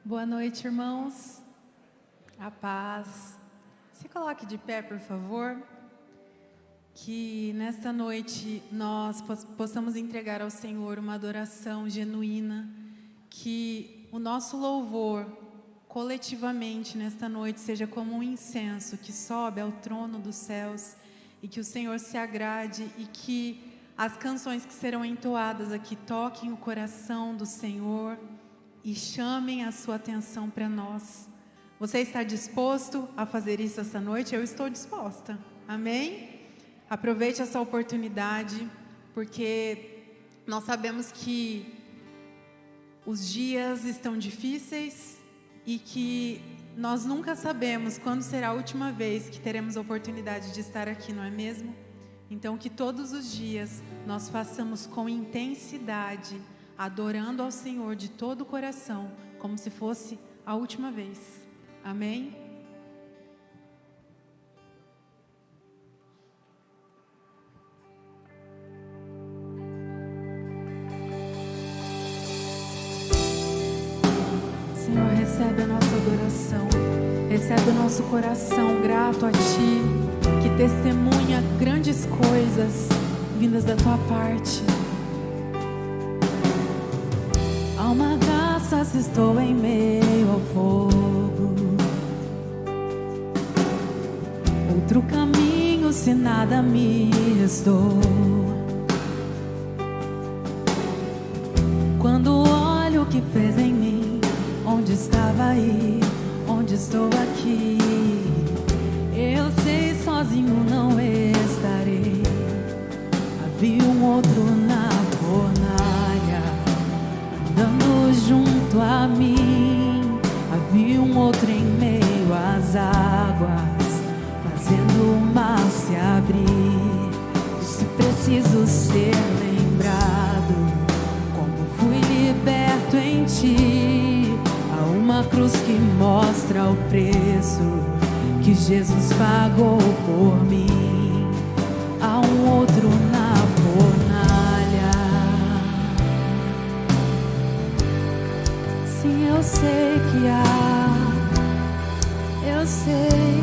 Boa noite, irmãos. A paz. Se coloque de pé, por favor. Que nesta noite nós possamos entregar ao Senhor uma adoração genuína. Que o nosso louvor, coletivamente, nesta noite, seja como um incenso que sobe ao trono dos céus. E que o Senhor se agrade e que as canções que serão entoadas aqui toquem o coração do Senhor e chamem a sua atenção para nós. Você está disposto a fazer isso essa noite? Eu estou disposta. Amém? Aproveite essa oportunidade, porque nós sabemos que os dias estão difíceis e que nós nunca sabemos quando será a última vez que teremos a oportunidade de estar aqui, não é mesmo? Então, que todos os dias nós façamos com intensidade, adorando ao Senhor de todo o coração, como se fosse a última vez. Amém? Senhor, recebe a nossa adoração, recebe o nosso coração grato a Ti, que testemunha grandes coisas vindas da Tua parte. Alma graça, se estou em meio ao fogo, outro caminho se nada me restou. Quando olho o que fez em mim, onde estava aí, onde estou aqui, eu sei sozinho não estarei. Havia um outro na fornalha, andando junto a mim. Havia um outro em meio às águas, fazendo o mar se abrir. Se preciso ser lembrado, como fui liberto em Ti. Há uma cruz que mostra o preço que Jesus pagou por mim. Há um outro na fornalha. Sim, eu sei que há, eu sei.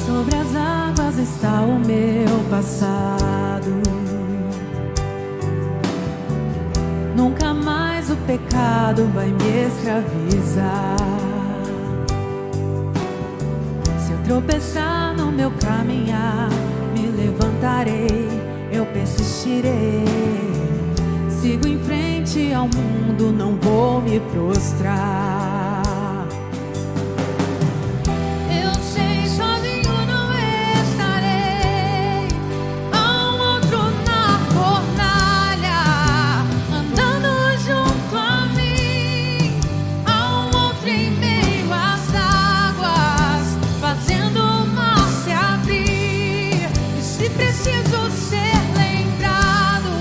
Sobre as águas está o meu passado. Nunca mais o pecado vai me escravizar. Se eu tropeçar no meu caminhar, me levantarei, eu persistirei. Sigo em frente ao mundo, não vou me prostrar. Eu sei, sozinho não estarei. Há um outro na fornalha, andando junto a mim. Há um outro em meio às águas, fazendo o mar se abrir. E se preciso ser lembrado,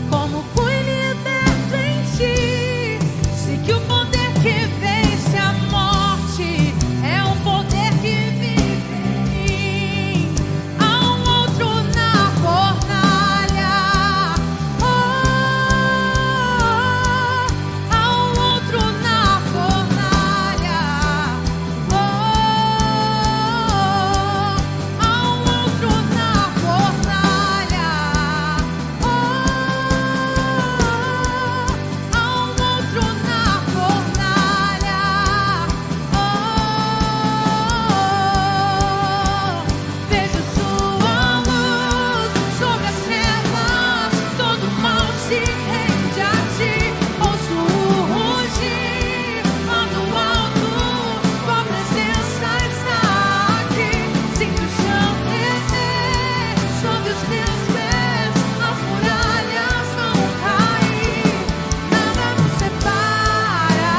como fui liberto em Ti. Sei que o poder que vence a morte é o poder que vive em mim. Há um outro na fornalha. Há um outro na fornalha. Há um outro na fornalha. Há um outro na fornalha. Vejo sua luz sobre as trevas, todo mal se rende a Ti. Ouço o rugir lá no alto, Tua presença está aqui. Sinto o chão tremer sob os meus pés, as muralhas vão cair. Nada nos separa,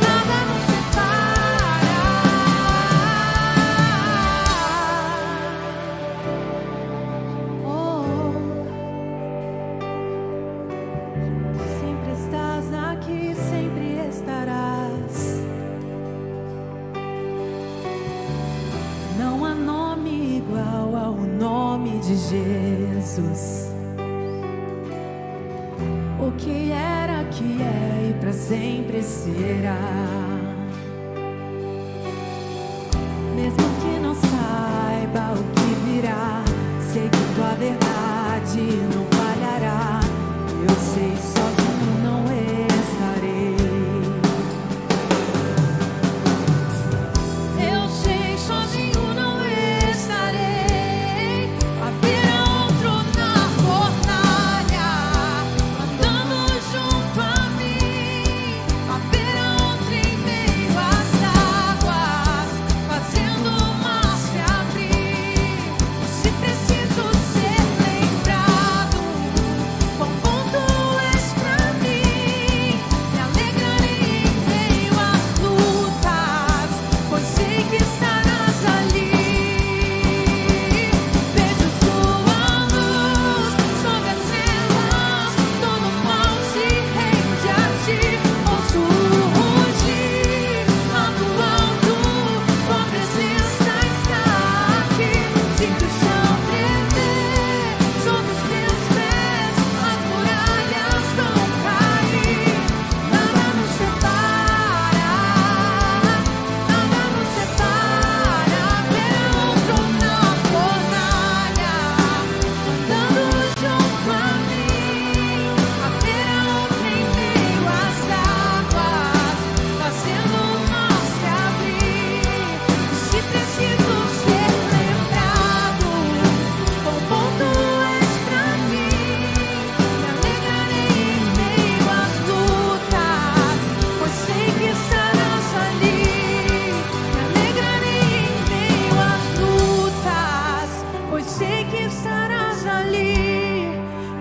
nada nos separa. Sempre estás aqui, sempre estarás. Não há nome igual ao nome de Jesus. o que era, que é e para sempre será. Mesmo que não saiba o que virá, sei que tua verdade não falhará. Eu sei, sozinho não estarei. Eu sei, sozinho não estarei. Haverá outro na fornalha, andando junto a mim. Haverá outro em meio às águas, fazendo o mar se abrir. Se preciso ser lembrado, quão bom tu és pra mim. Me alegrarei em meio às lutas, pois sei que estarás ali. Vejo sua luz sobre as celas, todo mal se rende a ti. Ouço o rugir lá do alto, tua presença está aqui. Sinto o chão tremer sob os meus pés, as muralhas vão cair. Nada nos separa, nada nos separa. Haverá outro na fornalha, andando junto a mim. Haverá outro em meio às águas, fazendo o mar se abrir. Se preciso ser lembrado, quão bom tu és pra mim. Me alegrarei em meio às lutas, pois sei que estarás ali. Me alegrarei em meio às lutas, pois sei que estarás ali.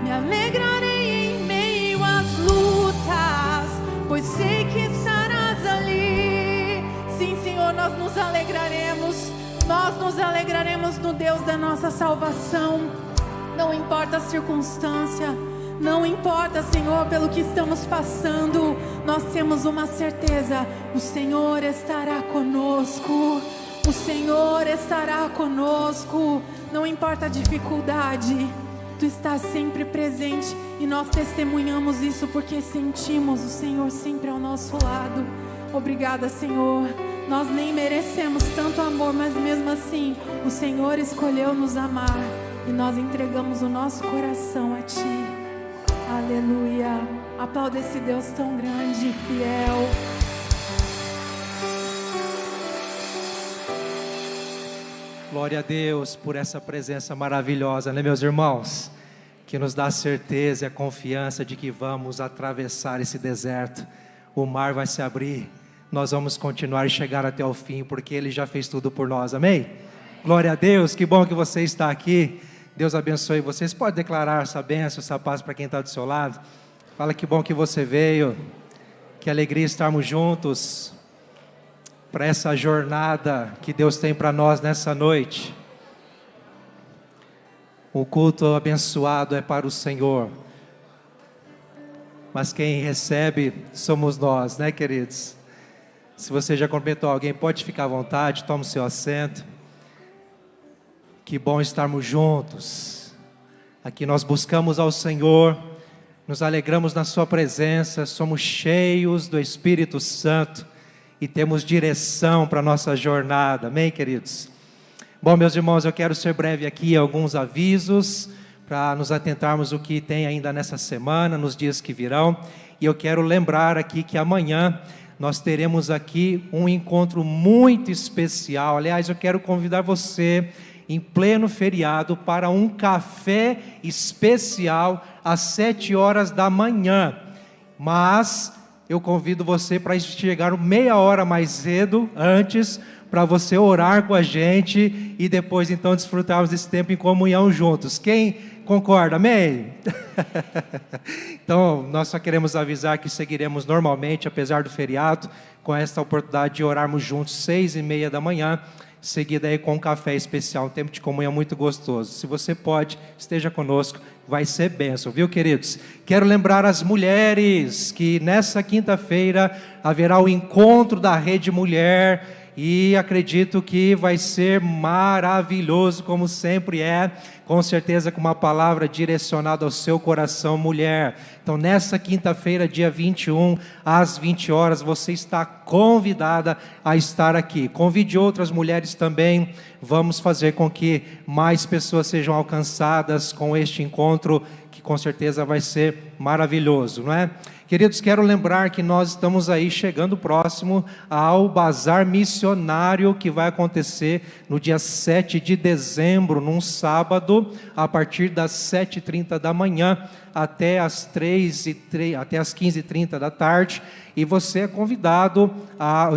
Me alegrarei em meio às lutas, pois sei que estarás ali. Sim, Senhor, nós nos alegraremos. Nós nos alegraremos no Deus da nossa salvação. Não importa a circunstância, não importa, Senhor, pelo que estamos passando, nós temos uma certeza: o Senhor estará conosco. O Senhor estará conosco. Não importa a dificuldade, Tu estás sempre presente e nós testemunhamos isso porque sentimos o Senhor sempre ao nosso lado. Obrigada, Senhor. Nós nem merecemos tanto amor, mas mesmo assim, o Senhor escolheu nos amar e nós entregamos o nosso coração a Ti. Aleluia. Aplauda esse Deus tão grande e fiel. Glória a Deus por essa presença maravilhosa, né, meus irmãos? Que nos dá a certeza e a confiança de que vamos atravessar esse deserto. O mar vai se abrir. Nós vamos continuar e chegar até o fim, porque Ele já fez tudo por nós, amém? Glória a Deus, que bom que você está aqui. Deus abençoe vocês. Pode declarar essa bênção, essa paz para quem está do seu lado. Fala que bom que você veio. Que alegria estarmos juntos para essa jornada que Deus tem para nós nessa noite. O culto abençoado é para o Senhor, mas quem recebe somos nós, né, queridos? Se você já cumprimentou alguém, pode ficar à vontade, tome o seu assento. Que bom estarmos juntos. Aqui nós buscamos ao Senhor, nos alegramos na sua presença, somos cheios do Espírito Santo e temos direção para a nossa jornada, amém, queridos? Bom, meus irmãos, eu quero ser breve aqui, alguns avisos, para nos atentarmos o que tem ainda nessa semana, nos dias que virão, e eu quero lembrar aqui que amanhã nós teremos aqui um encontro muito especial. Aliás, eu quero convidar você, em pleno feriado, para um café especial às 7 horas da manhã, mas eu convido você para chegar meia hora mais cedo, antes, para você orar com a gente e depois então desfrutarmos desse tempo em comunhão juntos. Quem concorda? Amém? Então, nós só queremos avisar que seguiremos normalmente, apesar do feriado, com esta oportunidade de orarmos juntos, 6:30 da manhã, seguida aí com um café especial, um tempo de comunhão muito gostoso. Se você pode, esteja conosco, vai ser bênção, viu, queridos? Quero lembrar as mulheres que nessa quinta-feira haverá o encontro da Rede Mulher, E acredito que vai ser maravilhoso, como sempre é, com certeza com uma palavra direcionada ao seu coração, mulher. Então, nessa quinta-feira, dia 21, às 20 horas, você está convidada a estar aqui. Convide outras mulheres também. Vamos fazer com que mais pessoas sejam alcançadas com este encontro, que com certeza vai ser maravilhoso, não é? Queridos, quero lembrar que nós estamos aí chegando próximo ao Bazar Missionário, que vai acontecer no dia 7 de dezembro, num sábado, a partir das 7h30 da manhã até as 15h30 da tarde. E você é convidado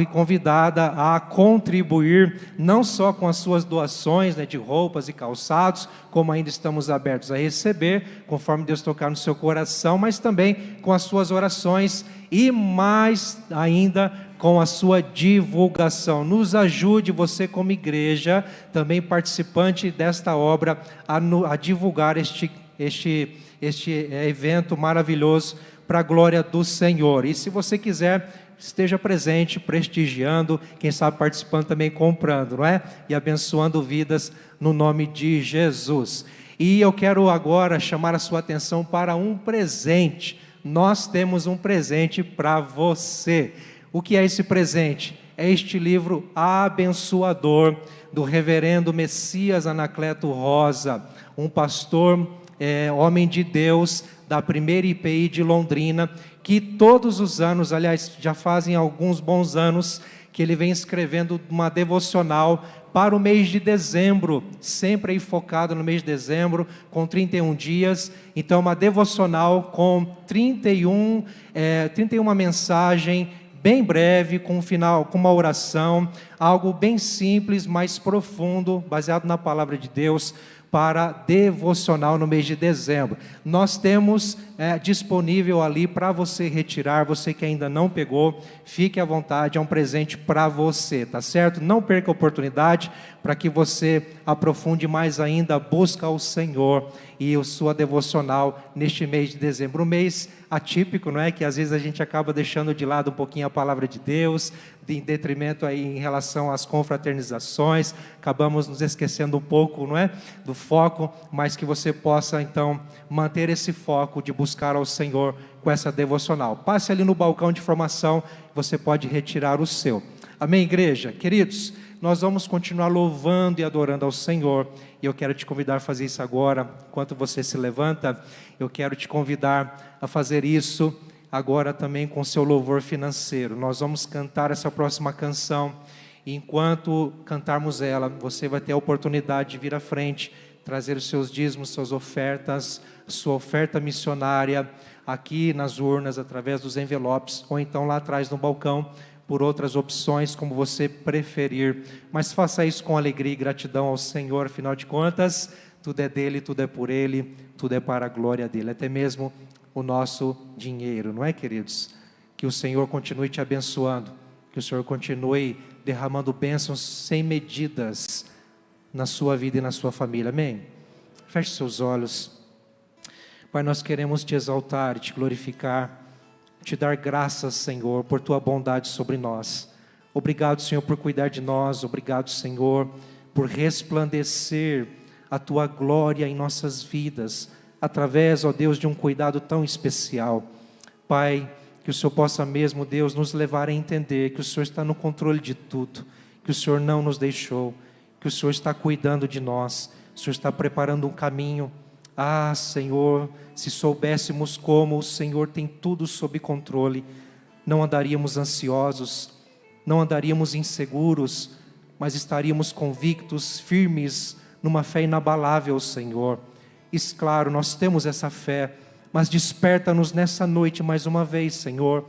e convidada a contribuir, não só com as suas doações, né, de roupas e calçados, como ainda estamos abertos a receber, conforme Deus tocar no seu coração, mas também com as suas orações e mais ainda com a sua divulgação. Nos ajude, você como igreja, também participante desta obra, a divulgar este evento maravilhoso para a glória do Senhor. E se você quiser, esteja presente, prestigiando, quem sabe participando também, comprando, não é? E abençoando vidas no nome de Jesus. E eu quero agora chamar a sua atenção para um presente. Nós temos um presente para você. O que é esse presente? É este livro abençoador do reverendo Messias Anacleto Rosa, um pastor, homem de Deus, da primeira IPI de Londrina, que todos os anos, aliás, já fazem alguns bons anos, que ele vem escrevendo uma devocional para o mês de dezembro, sempre aí focado no mês de dezembro, com 31 dias, então uma devocional com 31 mensagens, bem breve, com um final, com uma oração, algo bem simples, mas profundo, baseado na palavra de Deus, para devocional no mês de dezembro. Nós temos disponível ali para você retirar, você que ainda não pegou, fique à vontade, é um presente para você, tá certo? Não perca a oportunidade para que você aprofunde mais ainda, busca o Senhor e a sua devocional neste mês de dezembro. Um mês atípico, não é? Que às vezes a gente acaba deixando de lado um pouquinho a palavra de Deus, em detrimento aí em relação às confraternizações, acabamos nos esquecendo um pouco, não é? Do foco, mas que você possa então manter esse foco de buscar ao Senhor com essa devocional. Passe ali no balcão de formação, você pode retirar o seu. Amém, igreja? Queridos, nós vamos continuar louvando e adorando ao Senhor, e eu quero te convidar a fazer isso agora, enquanto você se levanta, eu quero te convidar a fazer isso agora também com o seu louvor financeiro. Nós vamos cantar essa próxima canção, e enquanto cantarmos ela, você vai ter a oportunidade de vir à frente, trazer os seus dízimos, suas ofertas, sua oferta missionária, aqui nas urnas, através dos envelopes, ou então lá atrás no balcão, por outras opções, como você preferir, mas faça isso com alegria e gratidão ao Senhor, afinal de contas, tudo é dele, tudo é por ele, tudo é para a glória dele, até mesmo o nosso dinheiro, não é, queridos? Que o Senhor continue te abençoando, que o Senhor continue derramando bênçãos sem medidas na sua vida e na sua família, amém? Feche seus olhos. Pai, nós queremos te exaltar e te glorificar, te dar graças, Senhor, por tua bondade sobre nós. Obrigado, Senhor, por cuidar de nós. Obrigado, Senhor, por resplandecer a tua glória em nossas vidas, através, ó Deus, de um cuidado tão especial. Pai, que o Senhor possa mesmo, Deus, nos levar a entender que o Senhor está no controle de tudo, que o Senhor não nos deixou, que o Senhor está cuidando de nós, o Senhor está preparando um caminho. Ah, Senhor, se soubéssemos como o Senhor tem tudo sob controle, não andaríamos ansiosos, não andaríamos inseguros, mas estaríamos convictos, firmes, numa fé inabalável, Senhor. E claro, nós temos essa fé, mas desperta-nos nessa noite mais uma vez, Senhor,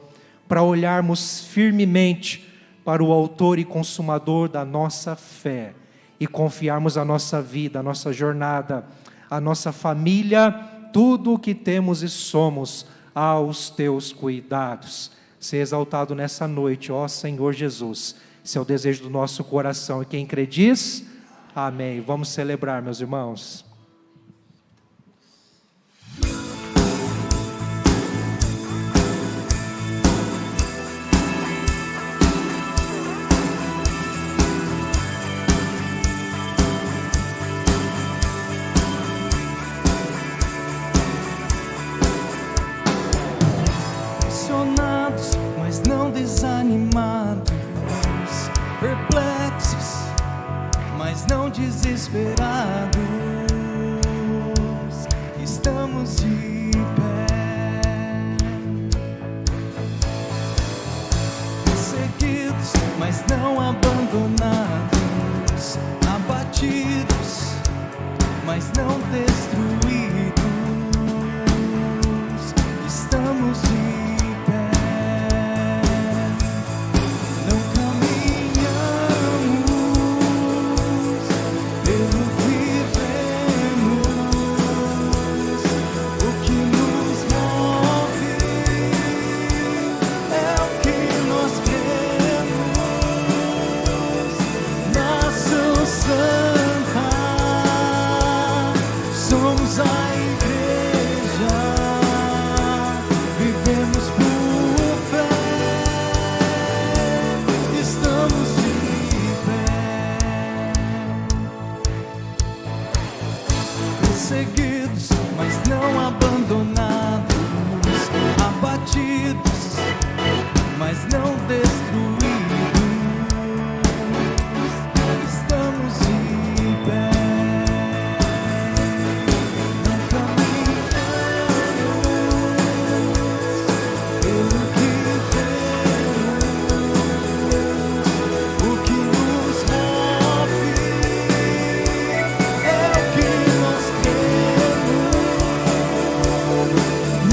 para olharmos firmemente para o autor e consumador da nossa fé, e confiarmos a nossa vida, a nossa jornada, a nossa família, tudo o que temos e somos aos teus cuidados. Ser exaltado nessa noite, ó Senhor Jesus. Esse é o desejo do nosso coração. E quem crê diz, amém. Vamos celebrar, meus irmãos. desesperados, estamos de pé, perseguidos, mas não abandonados, abatidos, mas não destruídos, estamos de pé. Não caminhamos pelo que vemos, o que nos move é o que nós cremos. Nação Santa, somos a igreja, vivemos por fé, estamos de pé, perseguidos, mas não abandonados, abatidos, mas não destruídos, estamos de pé. Não caminhamos pelo que vemos, o que nos move é o que nós cremos.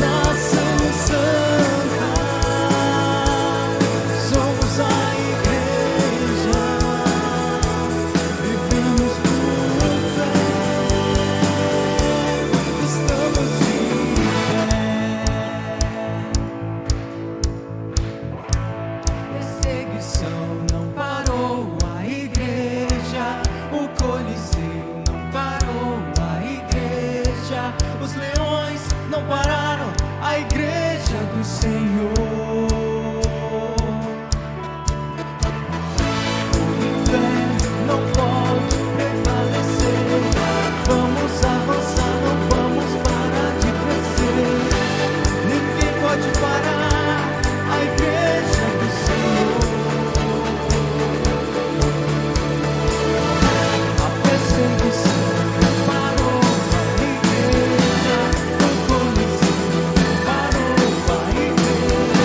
Nação Santa, somos a igreja, vivemos por fé, estamos de pé. Perseguição não parou a igreja, o Coliseu não parou a igreja, os leões não pararam a igreja do Senhor. O inferno não pode prevalecer. Vamos avançar, não vamos parar de crescer. Ninguém pode parar a igreja do Senhor. A perseguição não parou a igreja, o Coliseu não parou a igreja.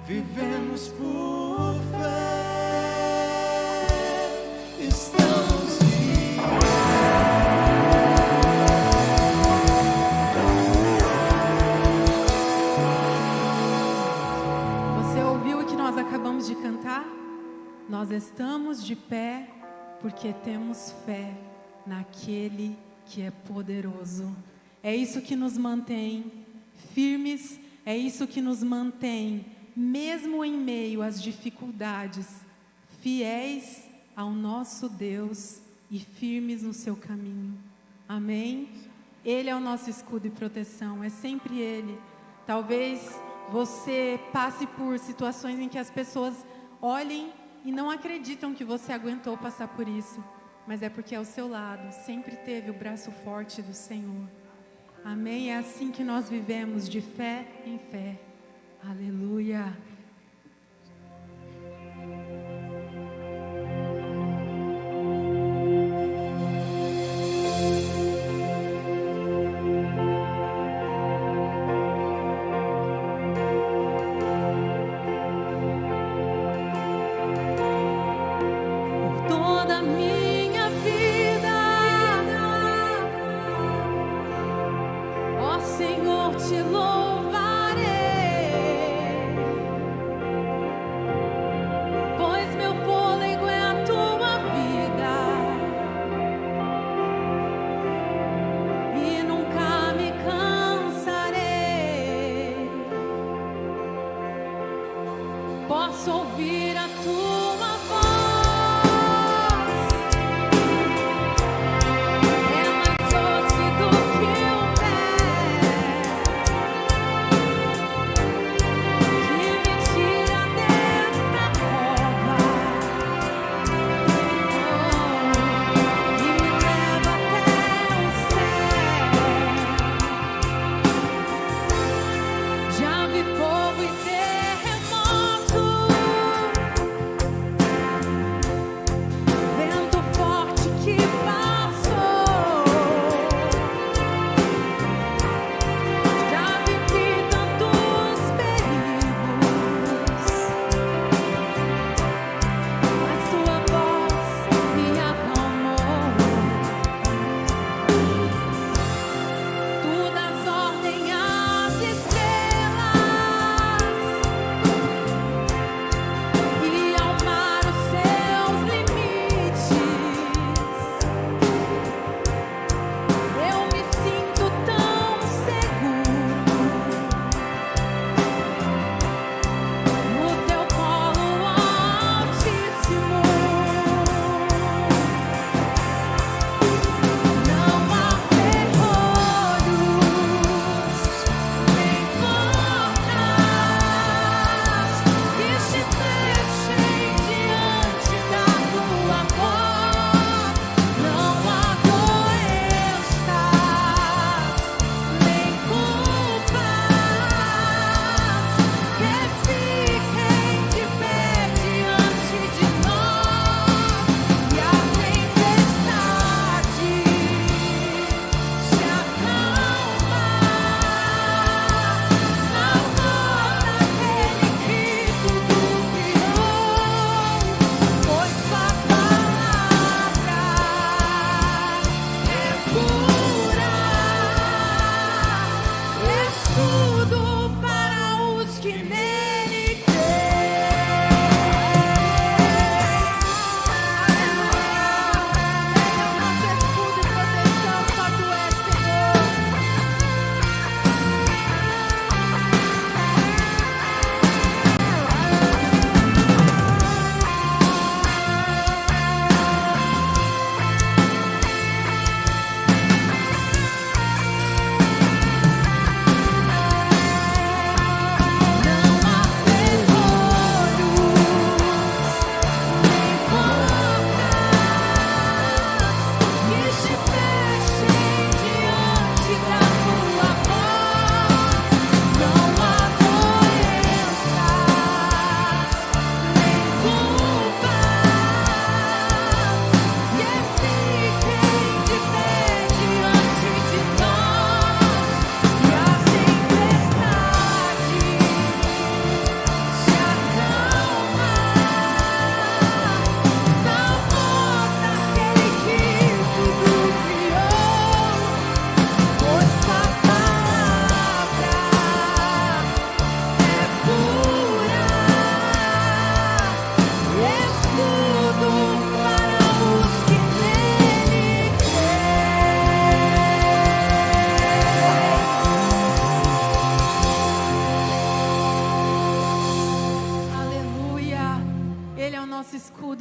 vivemos por fé, estamos de Você ouviu o que nós acabamos de cantar? Nós estamos de pé porque temos fé naquele que é poderoso. É isso que nos mantém firmes, é isso que nos mantém, mesmo em meio às dificuldades, fiéis ao nosso Deus e firmes no seu caminho. Amém? Ele é o nosso escudo e proteção, é sempre Ele. Talvez você passe por situações em que as pessoas olhem e não acreditam que você aguentou passar por isso, mas é porque ao seu lado sempre teve o braço forte do Senhor. Amém? É assim que nós vivemos, de fé em fé. Aleluia. Toda a minha vida, ó Senhor, te louvarei.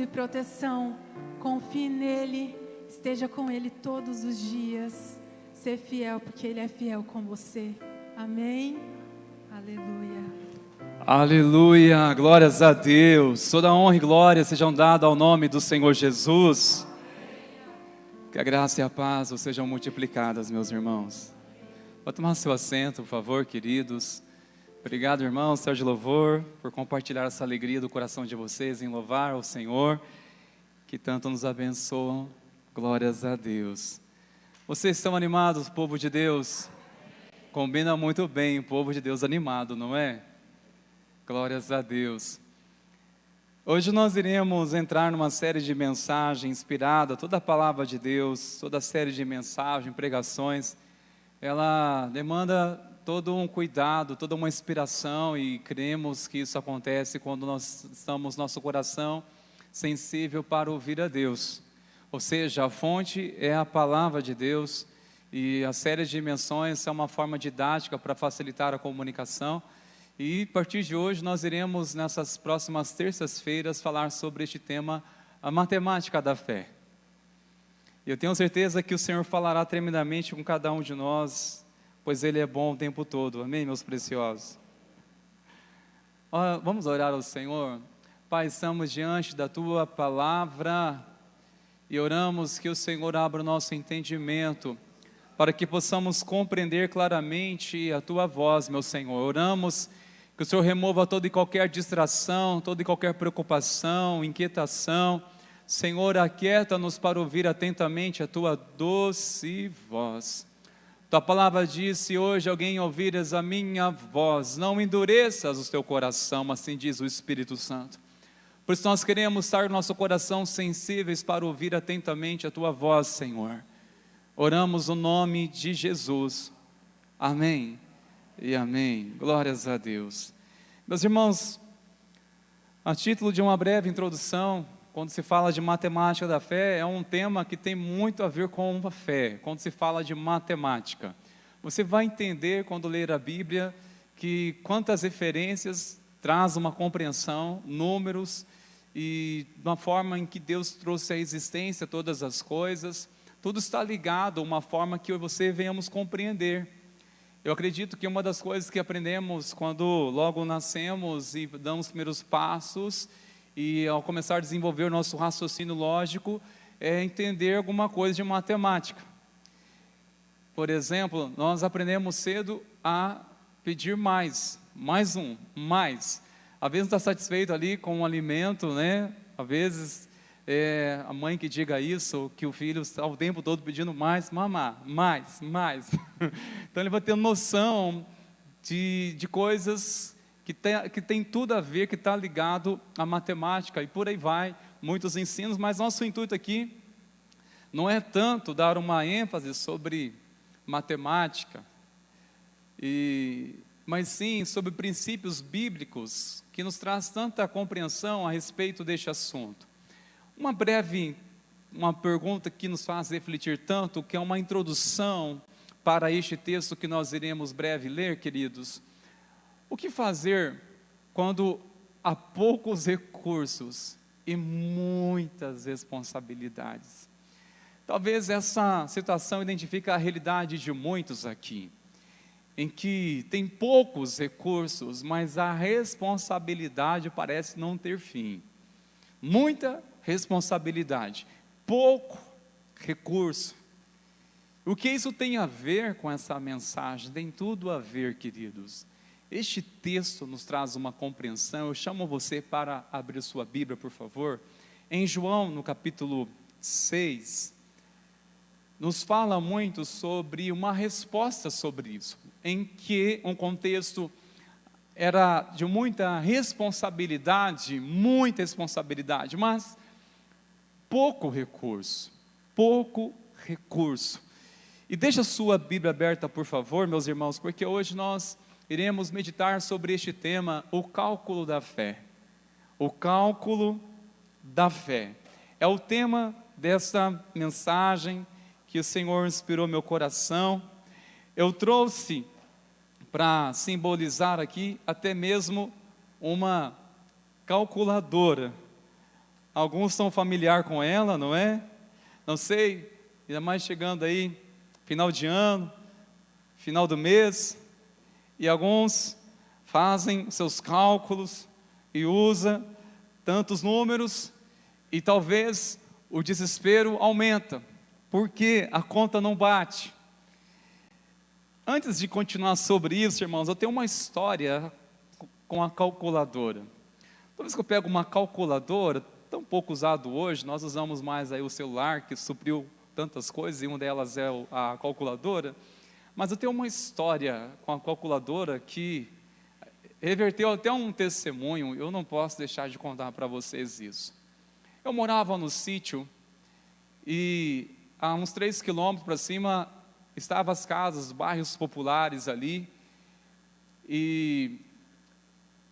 e proteção. Confie nele, esteja com ele todos os dias. Ser fiel, porque ele é fiel com você. Amém? Aleluia. Aleluia, glórias a Deus. Toda honra e glória sejam dadas ao nome do Senhor Jesus. Que a graça e a paz sejam multiplicadas, meus irmãos. Pode tomar seu assento, por favor, queridos. Obrigado, irmão, Sérgio Louvor, por compartilhar essa alegria do coração de vocês em louvar ao Senhor, que tanto nos abençoam. Glórias a Deus. Vocês estão animados, povo de Deus? Combina muito bem o povo de Deus animado, não é? Glórias a Deus. Hoje nós iremos entrar numa série de mensagens inspirada, toda a palavra de Deus, toda a série de mensagens, pregações, ela demanda todo um cuidado, toda uma inspiração, e cremos que isso acontece quando nós estamos nosso coração sensível para ouvir a Deus. Ou seja, a fonte é a palavra de Deus, e a série de menções é uma forma didática para facilitar a comunicação. E a partir de hoje nós iremos, nessas próximas terças-feiras, falar sobre este tema, a matemática da fé. Eu tenho certeza que o Senhor falará tremendamente com cada um de nós, pois Ele é bom o tempo todo. Amém, meus preciosos? Vamos orar ao Senhor. Pai, estamos diante da Tua palavra e oramos que o Senhor abra o nosso entendimento, para que possamos compreender claramente a Tua voz, meu Senhor. Oramos que o Senhor remova toda e qualquer distração, toda e qualquer preocupação, inquietação. Senhor, aquieta-nos para ouvir atentamente a Tua doce voz. Tua palavra diz: se hoje alguém ouvires a minha voz, não endureças o teu coração, assim diz o Espírito Santo. Por isso nós queremos estar no nosso coração sensíveis para ouvir atentamente a Tua voz, Senhor. Oramos no nome de Jesus. Amém e amém. Glórias a Deus. Meus irmãos, a título de uma breve introdução, quando se fala de matemática da fé, é um tema que tem muito a ver com a fé. Quando se fala de matemática, você vai entender quando ler a Bíblia que quantas referências traz uma compreensão, números, e uma forma em que Deus trouxe à existência todas as coisas. Tudo está ligado a uma forma que eu e você venhamos compreender. Eu acredito que uma das coisas que aprendemos quando logo nascemos e damos os primeiros passos, e ao começar a desenvolver o nosso raciocínio lógico, é entender alguma coisa de matemática. Por exemplo, nós aprendemos cedo a pedir mais, mais. Às vezes não está satisfeito ali com um alimento, né? Às vezes a mãe que diga isso, que o filho está o tempo todo pedindo mais, mamar, mais. Então ele vai ter noção de coisas que tem tudo a ver, que está ligado à matemática, e por aí vai, muitos ensinos, mas nosso intuito aqui não é tanto dar uma ênfase sobre matemática, mas sim sobre princípios bíblicos, que nos traz tanta compreensão a respeito deste assunto. Uma pergunta que nos faz refletir tanto, que é uma introdução para este texto que nós iremos breve ler, queridos. O que fazer quando há poucos recursos e muitas responsabilidades? Talvez essa situação identifique a realidade de muitos aqui, em que tem poucos recursos, mas a responsabilidade parece não ter fim. Muita responsabilidade, pouco recurso. O que isso tem a ver com essa mensagem? Tem tudo a ver, queridos. Este texto nos traz uma compreensão. Eu chamo você para abrir sua Bíblia, por favor. Em João, no capítulo 6, nos fala muito sobre uma resposta sobre isso, em que um contexto era de muita responsabilidade, mas pouco recurso. E deixa a sua Bíblia aberta, por favor, meus irmãos, porque hoje nós iremos meditar sobre este tema, o cálculo da fé. O cálculo da fé. É o tema dessa mensagem que o Senhor inspirou meu coração. Eu trouxe para simbolizar aqui até mesmo uma calculadora. Alguns estão familiar com ela, não é? Não sei, ainda mais chegando aí, final de ano, final do mês, e alguns fazem seus cálculos e usa tantos números, e talvez o desespero aumenta, porque a conta não bate. Antes de continuar sobre isso, irmãos, eu tenho uma história com a calculadora. Toda vez que eu pego uma calculadora, tão pouco usado hoje, nós usamos mais aí o celular, que supriu tantas coisas, e uma delas é a calculadora, mas eu tenho uma história com a calculadora que reverteu até um testemunho, eu não posso deixar de contar para vocês isso. Eu morava no sítio, e a uns 3 quilômetros para cima, estavam as casas, os bairros populares ali, e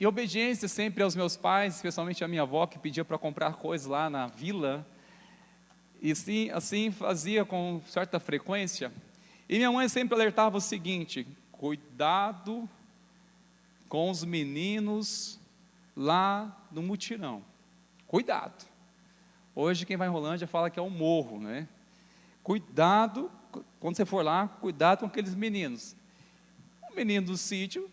obediência sempre aos meus pais, especialmente a minha avó, que pedia para comprar coisas lá na vila, e assim fazia com certa frequência, e minha mãe sempre alertava o seguinte: cuidado com os meninos lá no mutirão, cuidado. Hoje quem vai em Rolândia fala que é um morro, né? Cuidado, quando você for lá, cuidado com aqueles meninos. O menino do sítio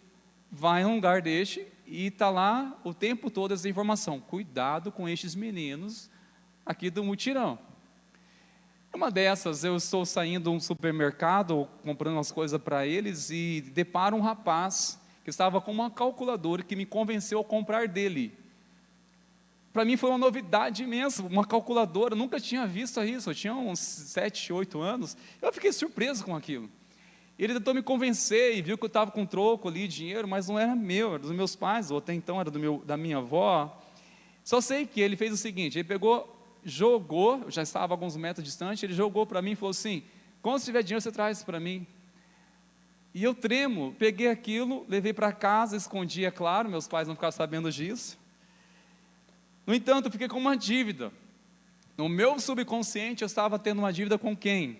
vai num lugar deste e está lá o tempo todo essa informação: cuidado com estes meninos aqui do mutirão. Uma dessas, eu estou saindo de um supermercado, comprando umas coisas para eles, e deparo um rapaz que estava com uma calculadora que me convenceu a comprar dele. Para mim foi uma novidade imensa, uma calculadora, nunca tinha visto isso, eu tinha uns 7, 8 anos, eu fiquei surpreso com aquilo. Ele tentou me convencer e viu que eu estava com troco ali, dinheiro, mas não era meu, era dos meus pais, ou até então era da minha avó. Só sei que ele fez o seguinte: ele pegou, jogou, eu já estava alguns metros distante, ele jogou para mim e falou assim: quando você tiver dinheiro, você traz para mim. E eu tremo, peguei aquilo, levei para casa, escondi, é claro, meus pais não ficaram sabendo disso. No entanto, eu fiquei com uma dívida. No meu subconsciente, eu estava tendo uma dívida com quem?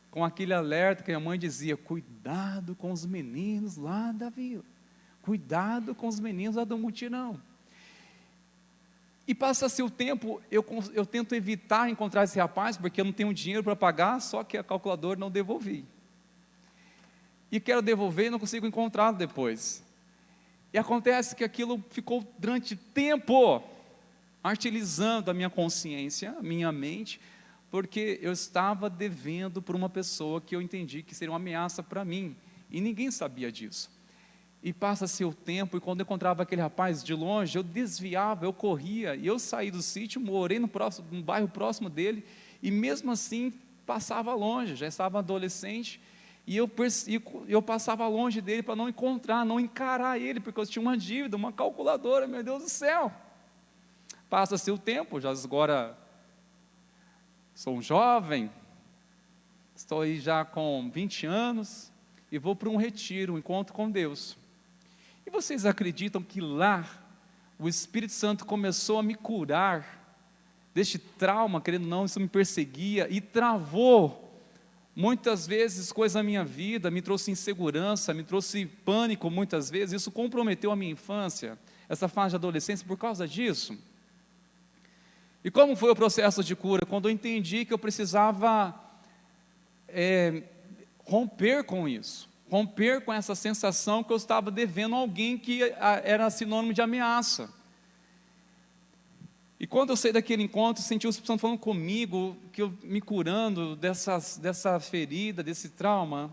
Com aquele alerta que a minha mãe dizia: cuidado com os meninos lá da vila, cuidado com os meninos lá do mutirão. E passa-se o tempo, eu tento evitar encontrar esse rapaz, porque eu não tenho dinheiro para pagar, só que a calculadora não devolvi. E quero devolver e não consigo encontrá-lo depois. E acontece que aquilo ficou durante tempo martirizando a minha consciência, a minha mente, porque eu estava devendo por uma pessoa que eu entendi que seria uma ameaça para mim, e ninguém sabia disso. E passa-se o tempo, e quando eu encontrava aquele rapaz de longe, eu desviava, eu corria, e eu saí do sítio, morei no bairro próximo dele, e mesmo assim passava longe, já estava adolescente, e eu passava longe dele para não encontrar, não encarar ele, porque eu tinha uma dívida, uma calculadora, meu Deus do céu. Passa-se o tempo, já agora sou um jovem, estou aí já com 20 anos, e vou para um retiro, um encontro com Deus. E vocês acreditam que lá, o Espírito Santo começou a me curar deste trauma, querendo ou não, isso me perseguia, e travou muitas vezes coisas na minha vida, me trouxe insegurança, me trouxe pânico muitas vezes, isso comprometeu a minha infância, essa fase de adolescência por causa disso. E como foi o processo de cura? Quando eu entendi que eu precisava romper com isso, romper com essa sensação que eu estava devendo a alguém que era sinônimo de ameaça. E quando eu saí daquele encontro, senti o Espírito Santo falando comigo, que eu me curando dessa ferida, desse trauma.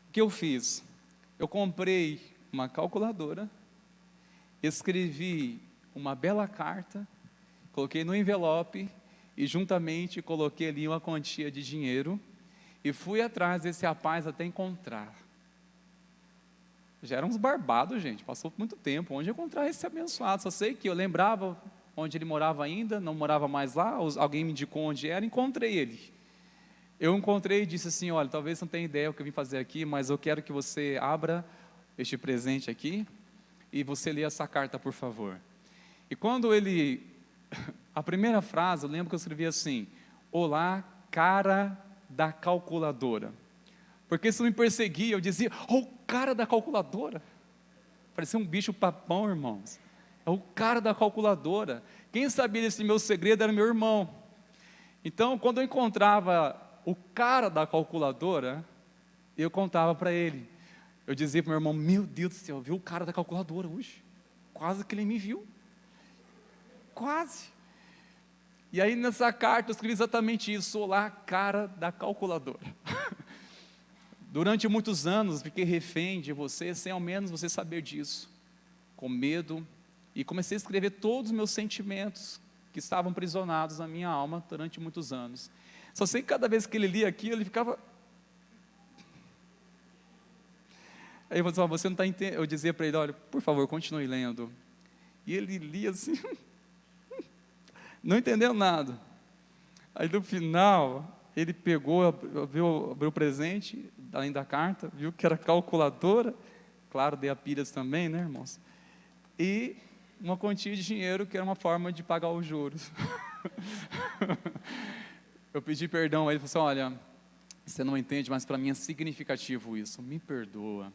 O que eu fiz? Eu comprei uma calculadora, escrevi uma bela carta, coloquei no envelope e juntamente coloquei ali uma quantia de dinheiro e fui atrás desse rapaz até encontrar. Já eram uns barbados, gente, passou muito tempo. Onde encontrar esse abençoado? Só sei que eu lembrava onde ele morava ainda, não morava mais lá, alguém me indicou onde era, encontrei ele. Eu encontrei e disse assim: olha, talvez você não tenha ideia do que eu vim fazer aqui, mas eu quero que você abra este presente aqui e você lê essa carta, por favor. E quando a primeira frase, eu lembro que eu escrevi assim: olá, cara da calculadora. Porque isso me perseguia, eu dizia: oh, cara da calculadora. Parecia um bicho papão, irmãos. é o cara da calculadora. Quem sabia desse meu segredo era meu irmão. Então, quando eu encontrava o cara da calculadora, eu contava para ele. Eu dizia para o meu irmão, meu Deus do céu, viu o cara da calculadora hoje? Quase que ele me viu. Quase. E aí nessa carta eu escrevi exatamente isso, olá, cara da calculadora. Durante muitos anos fiquei refém de você, sem ao menos você saber disso. Com medo, e comecei a escrever todos os meus sentimentos que estavam aprisionados na minha alma durante muitos anos. Só sei que cada vez que ele lia aquilo, ele ficava... Aí eu falei, você não está entendendo. Eu dizia para ele, olha, por favor, continue lendo. E ele lia assim, não entendeu nada. Aí no final, ele pegou, abriu o presente, além da carta, viu que era calculadora, claro, dei a pilhas também, né, irmãos? E uma quantia de dinheiro que era uma forma de pagar os juros. Eu pedi perdão a ele, falei assim, olha, você não entende, mas para mim é significativo isso, me perdoa.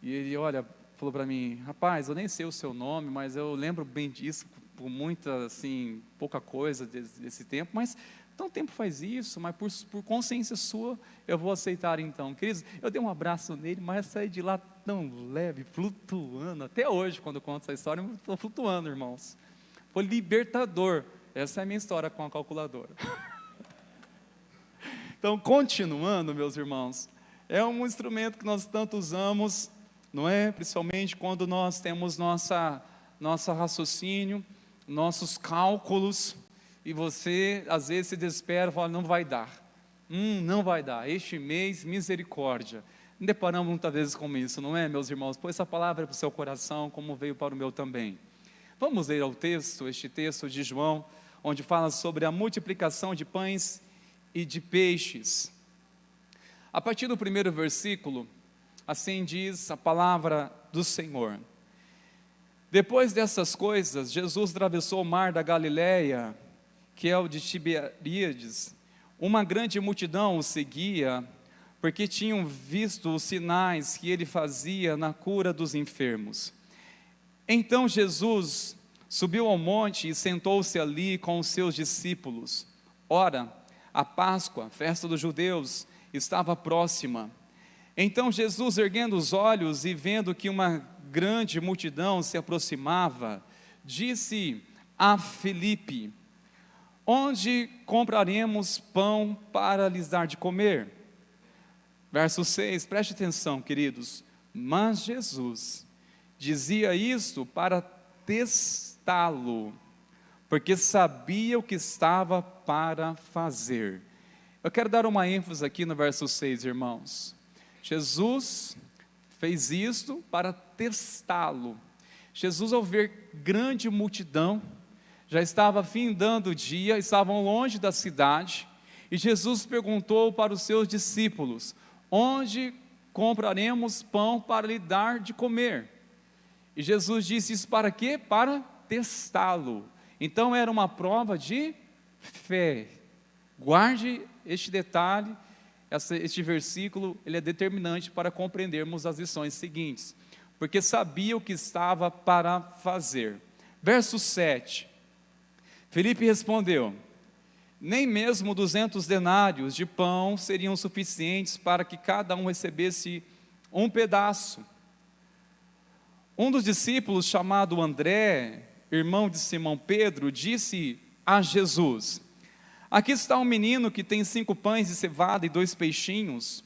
E ele, olha, falou para mim, rapaz, eu nem sei o seu nome, mas eu lembro bem disso, por muita, assim, pouca coisa desse tempo, mas tão tempo faz isso, mas por consciência sua, eu vou aceitar então. Queridos, eu dei um abraço nele, mas saí de lá tão leve, flutuando, até hoje, quando eu conto essa história, eu estou flutuando, irmãos. Foi libertador, essa é a minha história com a calculadora. Então, continuando, meus irmãos, é um instrumento que nós tanto usamos, não é? Principalmente quando nós temos nosso raciocínio, nossos cálculos, e você às vezes se desespera e fala, não vai dar, não vai dar, este mês, misericórdia. Não deparamos muitas vezes com isso, não é, meus irmãos? Pois essa palavra é para o seu coração, como veio para o meu também. Vamos ler este texto de João, onde fala sobre a multiplicação de pães e de peixes. A partir do primeiro versículo, assim diz a palavra do Senhor. Depois dessas coisas, Jesus atravessou o mar da Galileia, que é o de Tiberíades. Uma grande multidão o seguia, porque tinham visto os sinais que ele fazia na cura dos enfermos. Então Jesus subiu ao monte e sentou-se ali com os seus discípulos. Ora, a Páscoa, festa dos judeus, estava próxima. Então Jesus, erguendo os olhos e vendo que uma grande multidão se aproximava, disse a Filipe, onde compraremos pão para lhes dar de comer? Verso 6, preste atenção, queridos. Mas Jesus dizia isto para testá-lo, porque sabia o que estava para fazer. Eu quero dar uma ênfase aqui no verso 6, irmãos. Jesus fez isto para testá-lo. Jesus, ao ver grande multidão, já estava findando o dia, estavam longe da cidade, e Jesus perguntou para os seus discípulos, onde compraremos pão para lhe dar de comer? E Jesus disse isso para quê? Para testá-lo. Então era uma prova de fé. Guarde este detalhe, este versículo, ele é determinante para compreendermos as lições seguintes, porque sabia o que estava para fazer. Verso 7, Filipe respondeu, nem mesmo 200 denários de pão seriam suficientes para que cada um recebesse um pedaço. Um dos discípulos, chamado André, irmão de Simão Pedro, disse a Jesus, aqui está um menino que tem 5 pães de cevada e 2 peixinhos,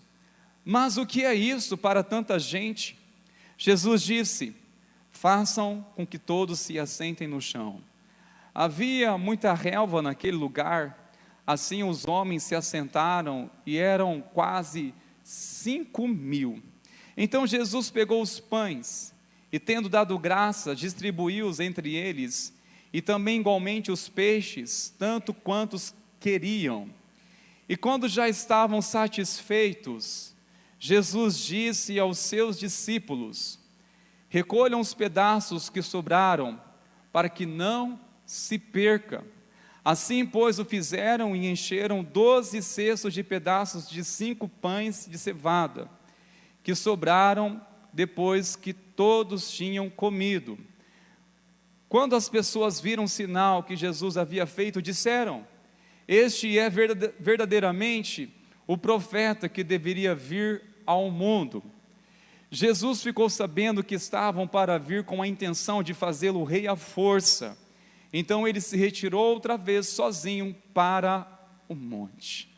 mas o que é isso para tanta gente? Jesus disse, façam com que todos se assentem no chão. Havia muita relva naquele lugar, assim os homens se assentaram e eram quase 5.000. Então Jesus pegou os pães e, tendo dado graça, distribuiu-os entre eles, e também igualmente os peixes, tanto quantos queriam. E quando já estavam satisfeitos, Jesus disse aos seus discípulos, recolham os pedaços que sobraram, para que não se perca. Assim, pois, o fizeram e encheram 12 cestos de pedaços de 5 pães de cevada, que sobraram depois que todos tinham comido. Quando as pessoas viram o sinal que Jesus havia feito, disseram: este é verdadeiramente o profeta que deveria vir ao mundo. Jesus ficou sabendo que estavam para vir com a intenção de fazê-lo rei à força. Então ele se retirou outra vez sozinho para o monte.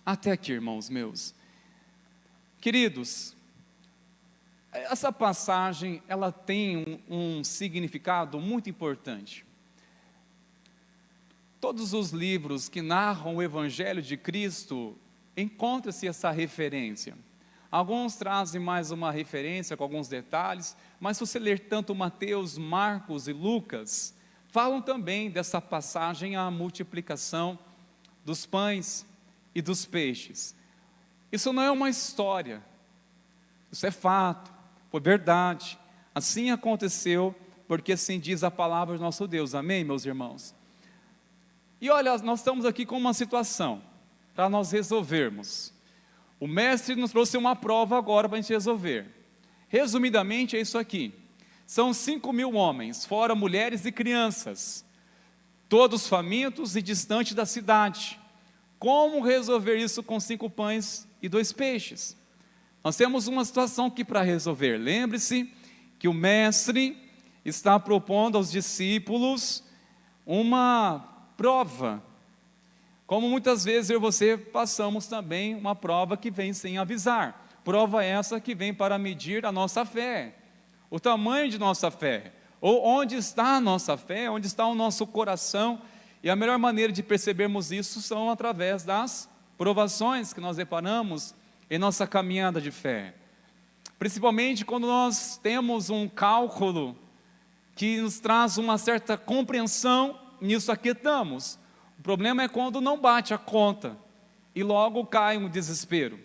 Até aqui, irmãos meus. Queridos, essa passagem, ela tem um significado muito importante. Todos os livros que narram o Evangelho de Cristo, encontra-se essa referência. Alguns trazem mais uma referência com alguns detalhes, mas se você ler tanto Mateus, Marcos e Lucas, falam também dessa passagem, a multiplicação dos pães e dos peixes. Isso não é uma história, isso é fato, foi verdade, assim aconteceu, porque assim diz a palavra do nosso Deus, amém, meus irmãos? E olha, nós estamos aqui com uma situação, para nós resolvermos. O mestre nos trouxe uma prova agora para a gente resolver. Resumidamente é isso aqui, são 5.000 homens, fora mulheres e crianças, todos famintos e distantes da cidade. Como resolver isso com 5 pães e 2 peixes? Nós temos uma situação aqui para resolver. Lembre-se que o mestre está propondo aos discípulos uma prova. Como muitas vezes eu e você passamos também uma prova que vem sem avisar. Prova essa que vem para medir a nossa fé, o tamanho de nossa fé, ou onde está a nossa fé, onde está o nosso coração. E a melhor maneira de percebermos isso são através das provações que nós deparamos em nossa caminhada de fé. Principalmente quando nós temos um cálculo que nos traz uma certa compreensão, nisso aquietamos. O problema é quando não bate a conta e logo cai um desespero.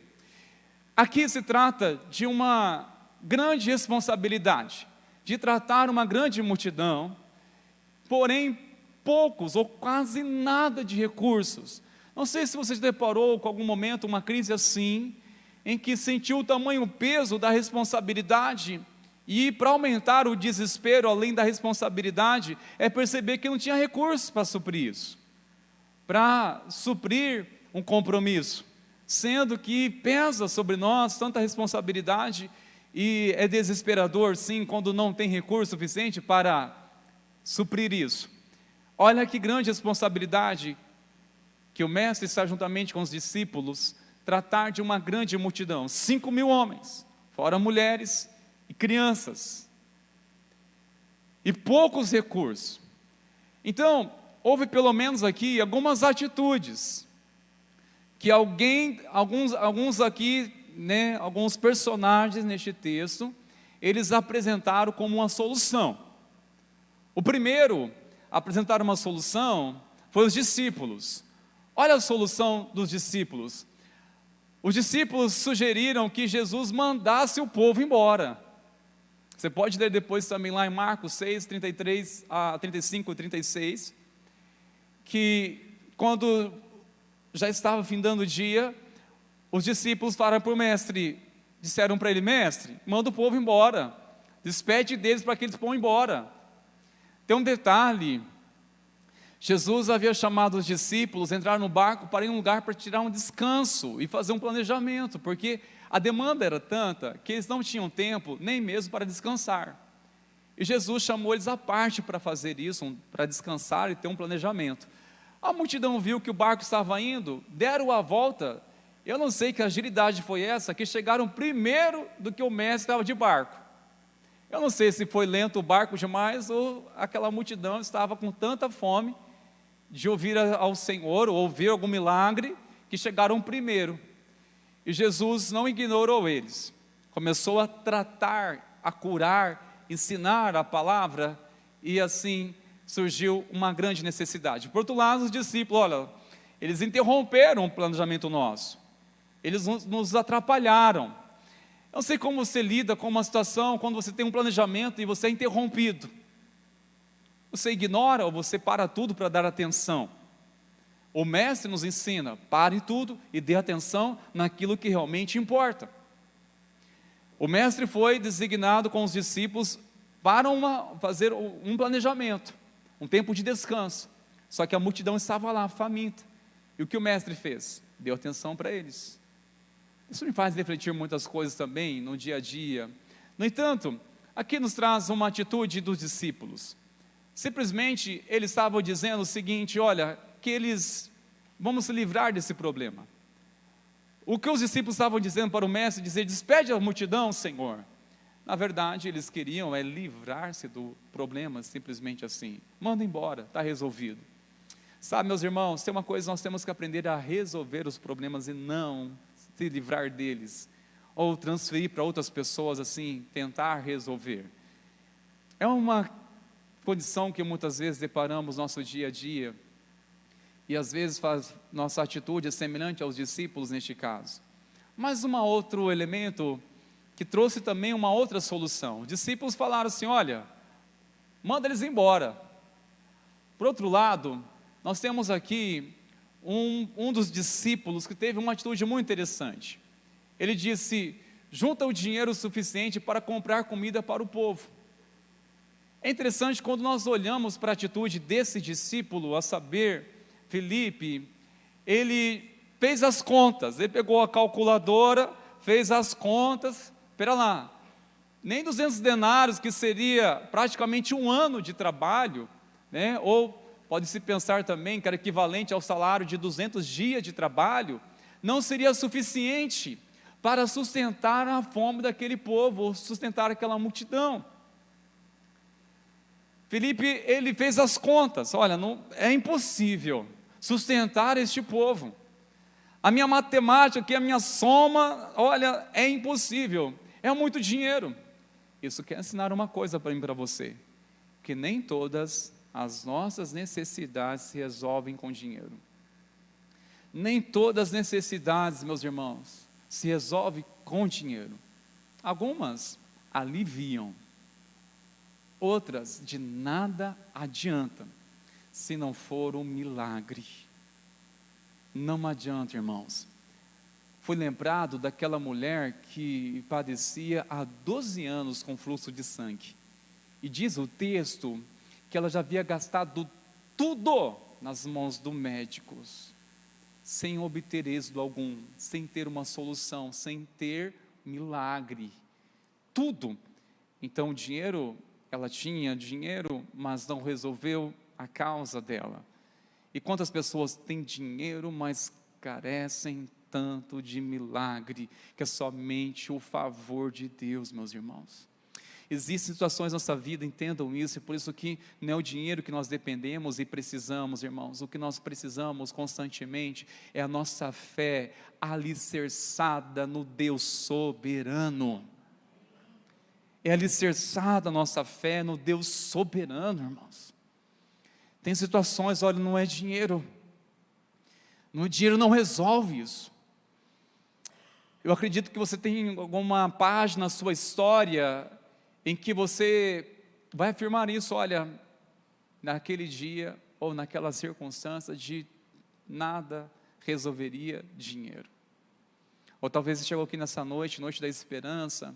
Aqui se trata de uma grande responsabilidade, de tratar uma grande multidão, porém poucos ou quase nada de recursos. Não sei se você se deparou com algum momento, uma crise assim, em que sentiu o tamanho, o peso da responsabilidade, e para aumentar o desespero, além da responsabilidade, é perceber que não tinha recursos para suprir isso, para suprir um compromisso, sendo que pesa sobre nós tanta responsabilidade, e é desesperador sim, quando não tem recurso suficiente para suprir isso. Olha que grande responsabilidade que o mestre está juntamente com os discípulos, tratar de uma grande multidão, 5.000 homens, fora mulheres e crianças, e poucos recursos. Então, houve pelo menos aqui algumas atitudes, que alguns aqui, alguns personagens neste texto, eles apresentaram como uma solução. O primeiro a apresentar uma solução foi os discípulos. Olha a solução dos discípulos. Os discípulos sugeriram que Jesus mandasse o povo embora. Você pode ler depois também lá em Marcos 6, 33 a 35 e 36, que quando já estava findando o dia, os discípulos falaram para o mestre, disseram para ele: mestre, manda o povo embora, despede deles para que eles vão embora. Tem um detalhe, Jesus havia chamado os discípulos a entrar no barco para ir em um lugar para tirar um descanso e fazer um planejamento, porque a demanda era tanta que eles não tinham tempo nem mesmo para descansar. E Jesus chamou eles à parte para fazer isso, para descansar e ter um planejamento. A multidão viu que o barco estava indo, deram a volta. Eu não sei que agilidade foi essa, que chegaram primeiro do que o mestre estava de barco. Eu não sei se foi lento o barco demais ou aquela multidão estava com tanta fome de ouvir ao Senhor, ou ouvir algum milagre, que chegaram primeiro. E Jesus não ignorou eles, começou a tratar, a curar, ensinar a palavra, e assim surgiu uma grande necessidade. Por outro lado, os discípulos, olha, eles interromperam o planejamento nosso, eles nos atrapalharam. Eu não sei como você lida com uma situação, quando você tem um planejamento e você é interrompido. Você ignora ou você para tudo para dar atenção? O mestre nos ensina, pare tudo e dê atenção naquilo que realmente importa. O mestre foi designado com os discípulos para fazer um planejamento, um tempo de descanso. Só que a multidão estava lá, faminta. E o que o mestre fez? Deu atenção para eles. Isso me faz refletir muitas coisas também no dia a dia. No entanto, aqui nos traz uma atitude dos discípulos. Simplesmente eles estavam dizendo o seguinte: olha, que eles vamos se livrar desse problema. O que os discípulos estavam dizendo para o mestre, dizer: despede a multidão, Senhor. Na verdade, eles queriam livrar-se do problema, simplesmente assim. Manda embora, está resolvido. Sabe, meus irmãos, tem uma coisa, nós temos que aprender a resolver os problemas e não se livrar deles, ou transferir para outras pessoas assim, tentar resolver. É uma condição que muitas vezes deparamos no nosso dia a dia, e às vezes nossa atitude é semelhante aos discípulos neste caso. Mas outro elemento que trouxe também uma outra solução. Os discípulos falaram assim: olha, manda eles embora. Por outro lado, nós temos aqui um dos discípulos que teve uma atitude muito interessante. Ele disse: junta o dinheiro suficiente para comprar comida para o povo. É interessante quando nós olhamos para a atitude desse discípulo, a saber, Felipe. Ele fez as contas, ele pegou a calculadora, fez as contas. Espera lá, nem 200 denários, que seria praticamente um ano de trabalho, né? Ou pode-se pensar também que era equivalente ao salário de 200 dias de trabalho, não seria suficiente para sustentar a fome daquele povo, ou sustentar aquela multidão. Felipe, ele fez as contas: olha, é impossível sustentar este povo. A minha matemática aqui, a minha soma, olha, é impossível, é muito dinheiro. Isso quer ensinar uma coisa para mim e para você, que nem todas as nossas necessidades se resolvem com dinheiro. Nem todas as necessidades, meus irmãos, se resolvem com dinheiro. Algumas aliviam, outras de nada adiantam, se não for um milagre. Não adianta, irmãos. Fui lembrado daquela mulher que padecia há 12 anos com fluxo de sangue. E diz o texto que ela já havia gastado tudo nas mãos dos médicos, sem obter êxito algum, sem ter uma solução, sem ter milagre. Tudo. Então o dinheiro, ela tinha dinheiro, mas não resolveu a causa dela. E quantas pessoas têm dinheiro, mas carecem tanto de milagre, que é somente o favor de Deus, meus irmãos. Existem situações na nossa vida, entendam isso, e por isso que não é o dinheiro que nós dependemos e precisamos, irmãos. O que nós precisamos constantemente é a nossa fé alicerçada no Deus soberano. É alicerçada a nossa fé no Deus soberano, irmãos. Tem situações, olha, não é dinheiro. O dinheiro não resolve isso. Eu acredito que você tem alguma página na sua história em que você vai afirmar isso: olha, naquele dia ou naquela circunstância de nada resolveria dinheiro. Ou talvez você chegou aqui nessa noite, noite da esperança,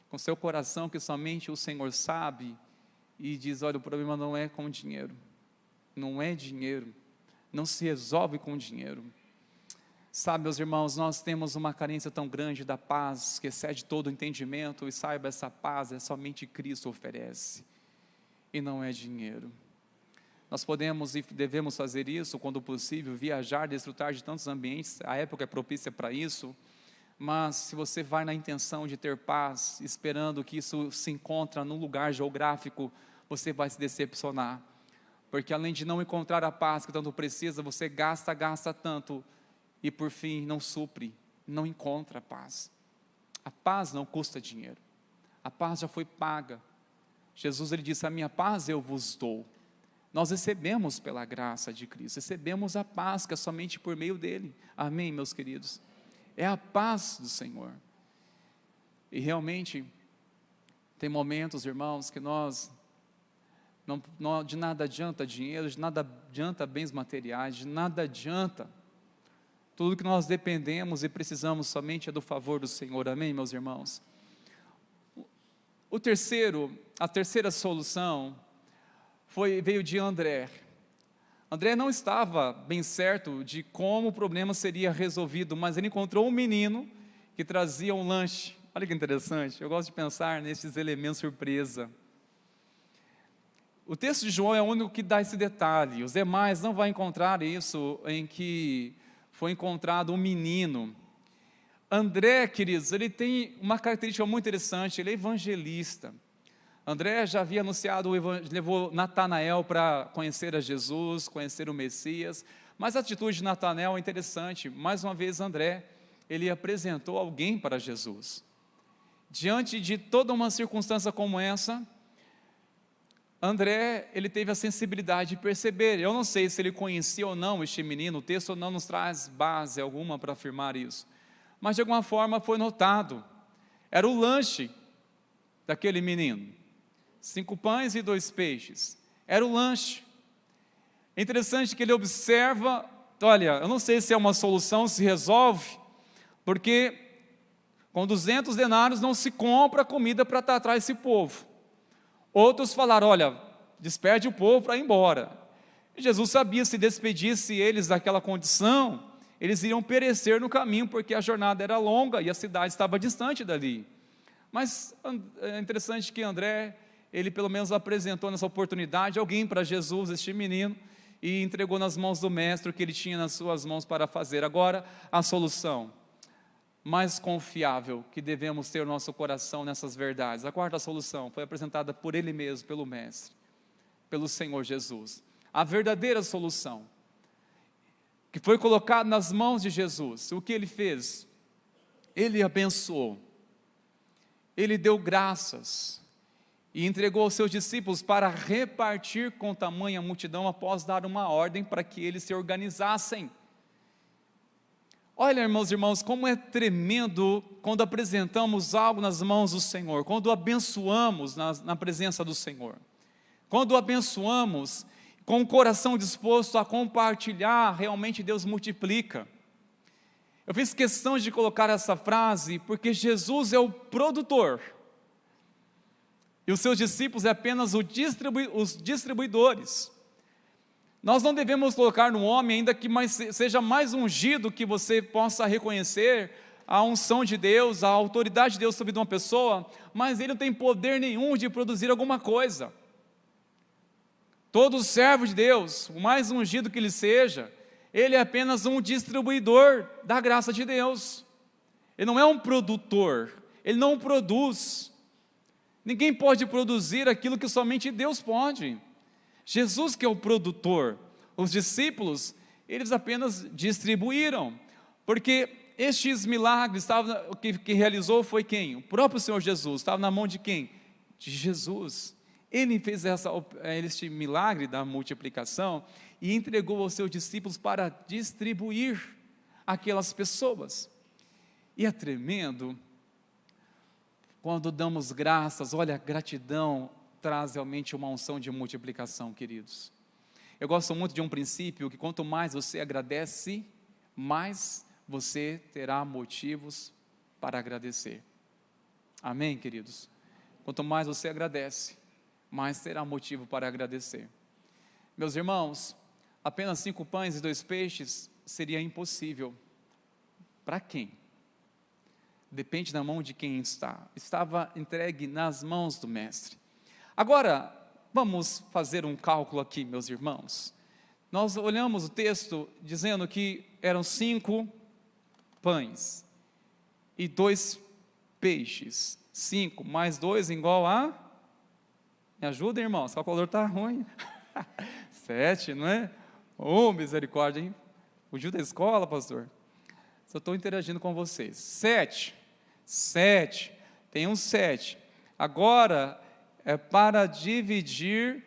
com seu coração que somente o Senhor sabe, e diz: olha, o problema não é com dinheiro. Não é dinheiro, não se resolve com dinheiro. Sabe, meus irmãos, nós temos uma carência tão grande da paz, que excede todo o entendimento, e saiba, essa paz é somente Cristo oferece, e não é dinheiro. Nós podemos e devemos fazer isso quando possível, viajar, desfrutar de tantos ambientes, a época é propícia para isso, mas se você vai na intenção de ter paz, esperando que isso se encontra num lugar geográfico, você vai se decepcionar. Porque além de não encontrar a paz que tanto precisa, você gasta tanto, e por fim não supre, não encontra a paz. A paz não custa dinheiro, a paz já foi paga. Jesus, ele disse: a minha paz eu vos dou. Nós recebemos pela graça de Cristo, recebemos a paz que é somente por meio dele. Amém, meus queridos? É a paz do Senhor. E realmente, tem momentos, irmãos, que de nada adianta dinheiro, de nada adianta bens materiais, de nada adianta. Tudo que nós dependemos e precisamos somente é do favor do Senhor. Amém, meus irmãos? O terceiro a terceira solução veio de André. André não estava bem certo de como o problema seria resolvido, mas ele encontrou um menino que trazia um lanche. Olha que interessante, eu gosto de pensar nesses elementos surpresa. O texto de João é o único que dá esse detalhe, os demais não vão encontrar isso, em que foi encontrado um menino. André, queridos, ele tem uma característica muito interessante, ele é evangelista. André já havia anunciado, levou Natanael para conhecer a Jesus, conhecer o Messias, mas a atitude de Natanael é interessante. Mais uma vez, André, ele apresentou alguém para Jesus. Diante de toda uma circunstância como essa, André, ele teve a sensibilidade de perceber. Eu não sei se ele conhecia ou não este menino, o texto não nos traz base alguma para afirmar isso, mas de alguma forma foi notado. Era o lanche daquele menino. 5 pães e 2 peixes. Era o lanche. É interessante que ele observa, olha, eu não sei se é uma solução, se resolve, porque com 200 denários não se compra comida para tratar esse povo. Outros falaram, olha, despede o povo para ir embora. E Jesus sabia, se despedisse eles daquela condição, eles iriam perecer no caminho, porque a jornada era longa e a cidade estava distante dali. Mas é interessante que André, ele pelo menos apresentou nessa oportunidade alguém para Jesus, este menino, e entregou nas mãos do mestre o que ele tinha nas suas mãos para fazer. Agora, a solução mais confiável que devemos ter no nosso coração nessas verdades. A quarta solução foi apresentada por ele mesmo, pelo mestre, pelo Senhor Jesus. A verdadeira solução, que foi colocada nas mãos de Jesus. O que ele fez? Ele abençoou, ele deu graças, e entregou aos seus discípulos para repartir com tamanha multidão, após dar uma ordem para que eles se organizassem. Olha, irmãos e irmãos, como é tremendo quando apresentamos algo nas mãos do Senhor, quando abençoamos na presença do Senhor, quando abençoamos com o coração disposto a compartilhar, realmente Deus multiplica. Eu fiz questão de colocar essa frase, porque Jesus é o produtor, e os seus discípulos é apenas os distribuidores. Nós não devemos colocar no homem, ainda que seja mais ungido, que você possa reconhecer a unção de Deus, a autoridade de Deus sobre uma pessoa, mas ele não tem poder nenhum de produzir alguma coisa. Todo servo de Deus, o mais ungido que ele seja, ele é apenas um distribuidor da graça de Deus. Ele não é um produtor, ele não produz. Ninguém pode produzir aquilo que somente Deus pode. Jesus que é o produtor, os discípulos, eles apenas distribuíram, porque estes milagres, que realizou foi quem? O próprio Senhor Jesus, estava na mão de quem? De Jesus. Ele fez este milagre da multiplicação e entregou aos seus discípulos para distribuir aquelas pessoas. E é tremendo quando damos graças. Olha, gratidão traz realmente uma unção de multiplicação, queridos. Eu gosto muito de um princípio, que quanto mais você agradece, mais você terá motivos para agradecer. Amém, queridos? Quanto mais você agradece, mais terá motivo para agradecer. Meus irmãos, apenas 5 pães e 2 peixes seria impossível. Para quem? Depende da mão de quem está. Estava entregue nas mãos do mestre. Agora, vamos fazer um cálculo aqui, meus irmãos. Nós olhamos o texto dizendo que eram 5 pães e 2 peixes. 5 mais 2 igual a... Me ajuda, irmãos, o calculador está ruim. 7, não é? Oh, misericórdia, hein? Fugiu da escola, pastor? Só estou interagindo com vocês. 7, tem um 7. Agora é para dividir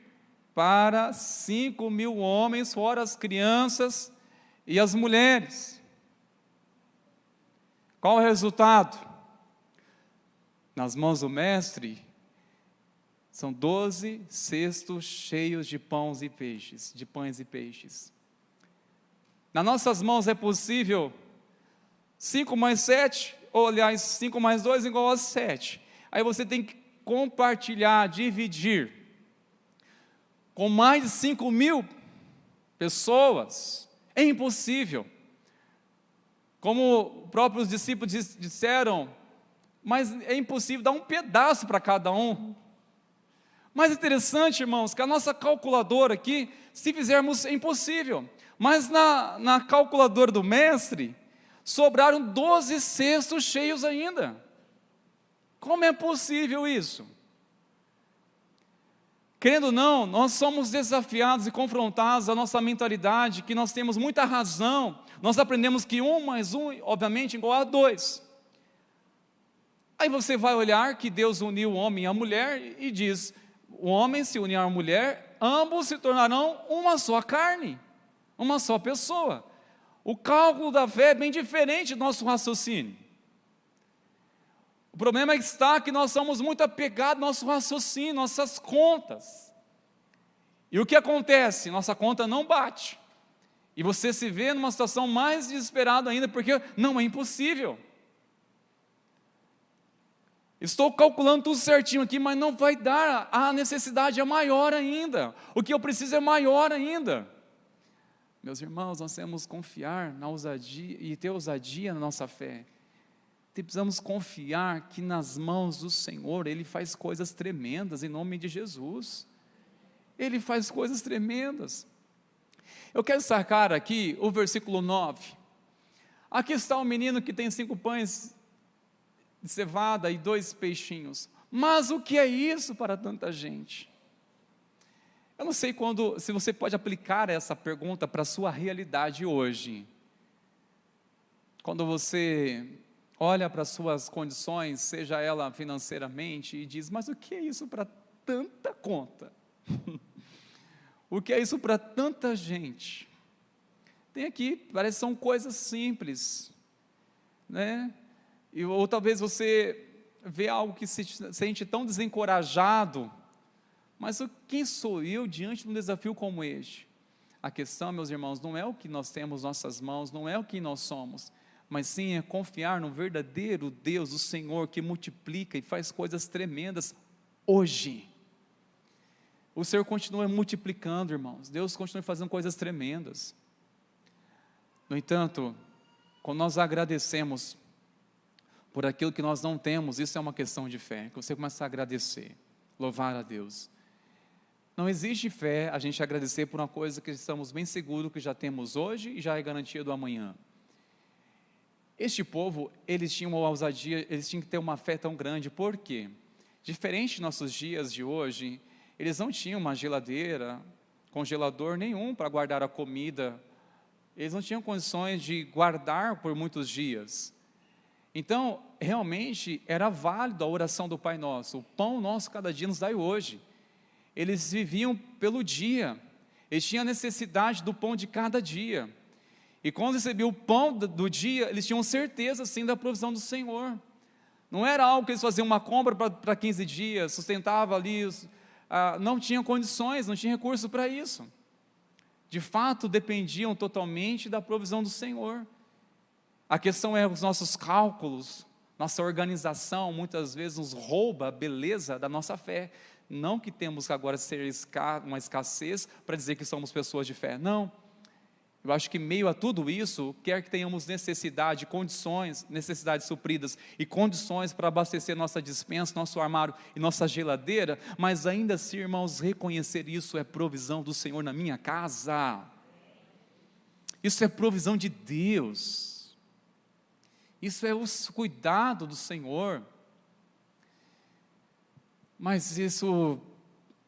para 5.000 homens, fora as crianças e as mulheres. Qual o resultado? Nas mãos do mestre, são 12 cestos cheios de pães e peixes. Nas nossas mãos é possível 5 mais 7, ou aliás, 5 mais 2 igual a 7. Aí você tem que compartilhar, dividir com mais de 5.000 pessoas, é impossível. Como os próprios discípulos disseram, mas é impossível dar um pedaço para cada um. Mas interessante, irmãos, que a nossa calculadora aqui, se fizermos, é impossível. Mas na calculadora do mestre, sobraram 12 cestos cheios ainda. Como é possível isso? Querendo ou não, nós somos desafiados e confrontados à nossa mentalidade, que nós temos muita razão. Nós aprendemos que 1 mais 1, obviamente, igual a 2. Aí você vai olhar que Deus uniu o homem e a mulher e diz, o homem se unir à mulher, ambos se tornarão uma só carne, uma só pessoa. O cálculo da fé é bem diferente do nosso raciocínio. O problema está que nós somos muito apegados ao nosso raciocínio, nossas contas. E o que acontece? Nossa conta não bate. E você se vê numa situação mais desesperada ainda, porque não é impossível. Estou calculando tudo certinho aqui, mas não vai dar, a necessidade é maior ainda. O que eu preciso é maior ainda. Meus irmãos, nós temos que confiar na ousadia e ter ousadia na nossa fé. Precisamos confiar que nas mãos do Senhor, Ele faz coisas tremendas em nome de Jesus. Ele faz coisas tremendas. Eu quero destacar aqui o versículo 9. Aqui está o menino que tem 5 pães de cevada e 2 peixinhos. Mas o que é isso para tanta gente? Eu não sei se você pode aplicar essa pergunta para a sua realidade hoje. Quando você olha para as suas condições, seja ela financeiramente, e diz, mas o que é isso para tanta conta? O que é isso para tanta gente? Tem aqui, parece que são coisas simples, né? Ou talvez você vê algo que se sente tão desencorajado, mas quem sou eu diante de um desafio como este? A questão, meus irmãos, não é o que nós temos em nossas mãos, não é o que nós somos, mas sim é confiar no verdadeiro Deus, o Senhor, que multiplica e faz coisas tremendas hoje. O Senhor continua multiplicando, irmãos, Deus continua fazendo coisas tremendas. No entanto, quando nós agradecemos por aquilo que nós não temos, isso é uma questão de fé, que você começa a agradecer, louvar a Deus. Não existe fé a gente agradecer por uma coisa que estamos bem seguros que já temos hoje e já é garantia do amanhã. Este povo, eles tinham uma ousadia, eles tinham que ter uma fé tão grande, por quê? Diferente de nossos dias de hoje, eles não tinham uma geladeira, congelador nenhum para guardar a comida, eles não tinham condições de guardar por muitos dias. Então, realmente, era válido a oração do Pai Nosso, o pão nosso cada dia nos dai hoje. Eles viviam pelo dia, eles tinham necessidade do pão de cada dia. E quando recebiam o pão do dia, eles tinham certeza, sim, da provisão do Senhor. Não era algo que eles faziam uma compra para 15 dias, sustentava ali, não tinham condições, não tinha recurso para isso. De fato, dependiam totalmente da provisão do Senhor. A questão é os nossos cálculos, nossa organização, muitas vezes nos rouba a beleza da nossa fé. Não que temos que agora ser uma escassez para dizer que somos pessoas de fé, não. Eu acho que meio a tudo isso, quer que tenhamos necessidade, condições, necessidades supridas e condições para abastecer nossa despensa, nosso armário e nossa geladeira, mas ainda assim, irmãos, reconhecer isso é provisão do Senhor na minha casa. Isso é provisão de Deus. Isso é o cuidado do Senhor. Mas isso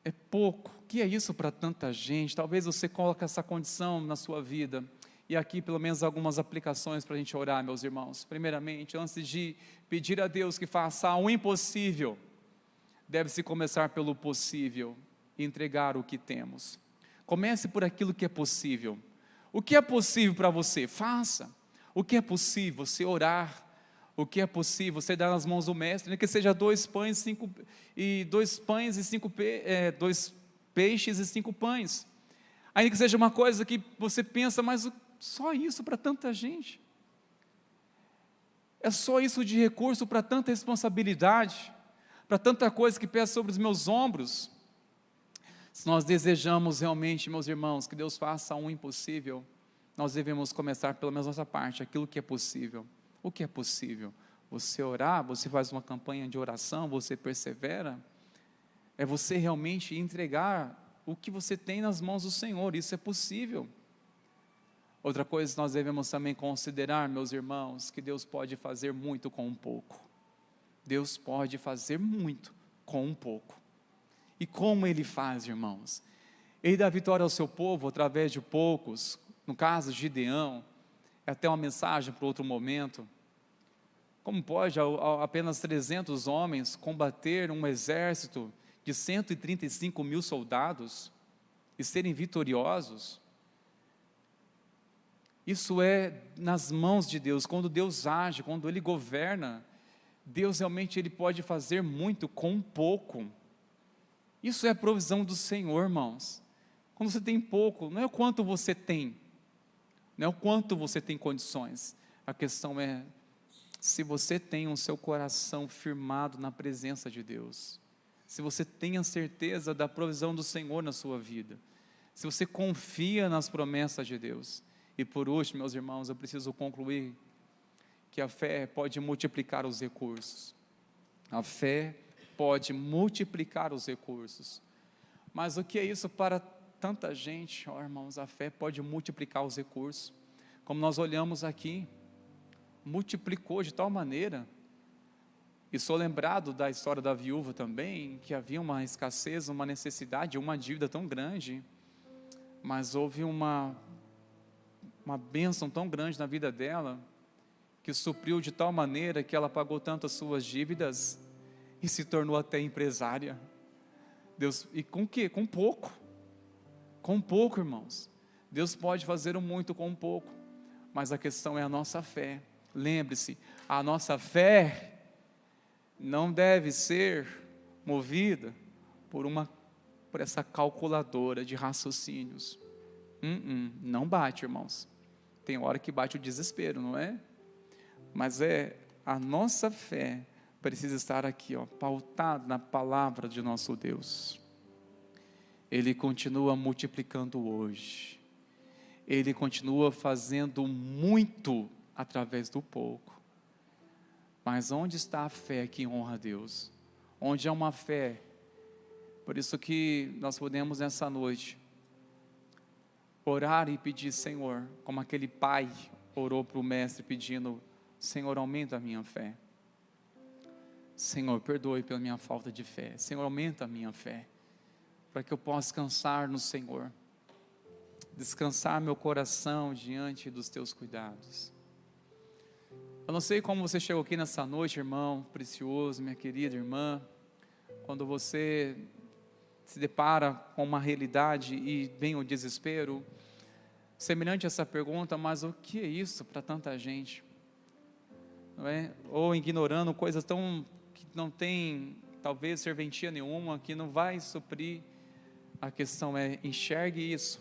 é pouco. O que é isso para tanta gente? Talvez você coloque essa condição na sua vida. E aqui pelo menos algumas aplicações para a gente orar, meus irmãos. Primeiramente, antes de pedir a Deus que faça o impossível, deve-se começar pelo possível e entregar o que temos. Comece por aquilo que é possível. O que é possível para você? Faça. O que é possível? Você orar. O que é possível? Você dar nas mãos do mestre, nem que seja 2 pães e 2 peixes e 5 pães. Ainda que seja uma coisa que você pensa, mas só isso para tanta gente? É só isso de recurso para tanta responsabilidade? para tanta coisa que pesa sobre os meus ombros. Se nós desejamos realmente, meus irmãos, que Deus faça um impossível, nós devemos começar pela menos nossa parte, aquilo que é possível. O que é possível? Você orar, você faz uma campanha de oração, você persevera, é você realmente entregar o que você tem nas mãos do Senhor, isso é possível. Outra coisa que nós devemos também considerar, meus irmãos, que Deus pode fazer muito com um pouco. Deus pode fazer muito com um pouco. E como Ele faz, irmãos? Ele dá vitória ao seu povo através de poucos. No caso de Gideão, é até uma mensagem para outro momento. Como pode apenas 300 homens combater um exército de 135 mil soldados e serem vitoriosos? Isso é nas mãos de Deus. Quando Deus age, quando Ele governa, Deus realmente Ele pode fazer muito com pouco. Isso é a provisão do Senhor, irmãos. Quando você tem pouco, não é o quanto você tem, não é o quanto você tem condições. A questão é se você tem o seu coração firmado na presença de Deus, se você tem a certeza da provisão do Senhor na sua vida, se você confia nas promessas de Deus. E por último, meus irmãos, eu preciso concluir que a fé pode multiplicar os recursos. A fé pode multiplicar os recursos. Mas o que é isso para tanta gente? Irmãos, a fé pode multiplicar os recursos. Como nós olhamos aqui, multiplicou de tal maneira. E sou lembrado da história da viúva também, que havia uma escassez, uma necessidade, uma dívida tão grande, mas houve uma bênção tão grande na vida dela, que supriu de tal maneira que ela pagou tanto as suas dívidas e se tornou até empresária. Deus, e com o quê? Com pouco. Com pouco, irmãos. Deus pode fazer muito com pouco, mas a questão é a nossa fé. Lembre-se, a nossa fé não deve ser movida por essa calculadora de raciocínios. Não bate, irmãos. Tem hora que bate o desespero, não é? Mas a nossa fé precisa estar aqui, pautada na palavra de nosso Deus. Ele continua multiplicando hoje. Ele continua fazendo muito através do pouco. Mas onde está a fé que honra a Deus? Onde há uma fé? Por isso que nós podemos nessa noite orar e pedir, Senhor, como aquele pai orou para o mestre pedindo, Senhor, aumenta a minha fé. Senhor, perdoe pela minha falta de fé. Senhor, aumenta a minha fé, para que eu possa descansar no Senhor, descansar meu coração diante dos teus cuidados. Eu não sei como você chegou aqui nessa noite, irmão precioso, minha querida irmã, quando você se depara com uma realidade e vem o desespero, semelhante a essa pergunta, mas o que é isso para tanta gente? Não é? Ou ignorando coisas que não tem, talvez, serventia nenhuma, que não vai suprir. A questão é, enxergue isso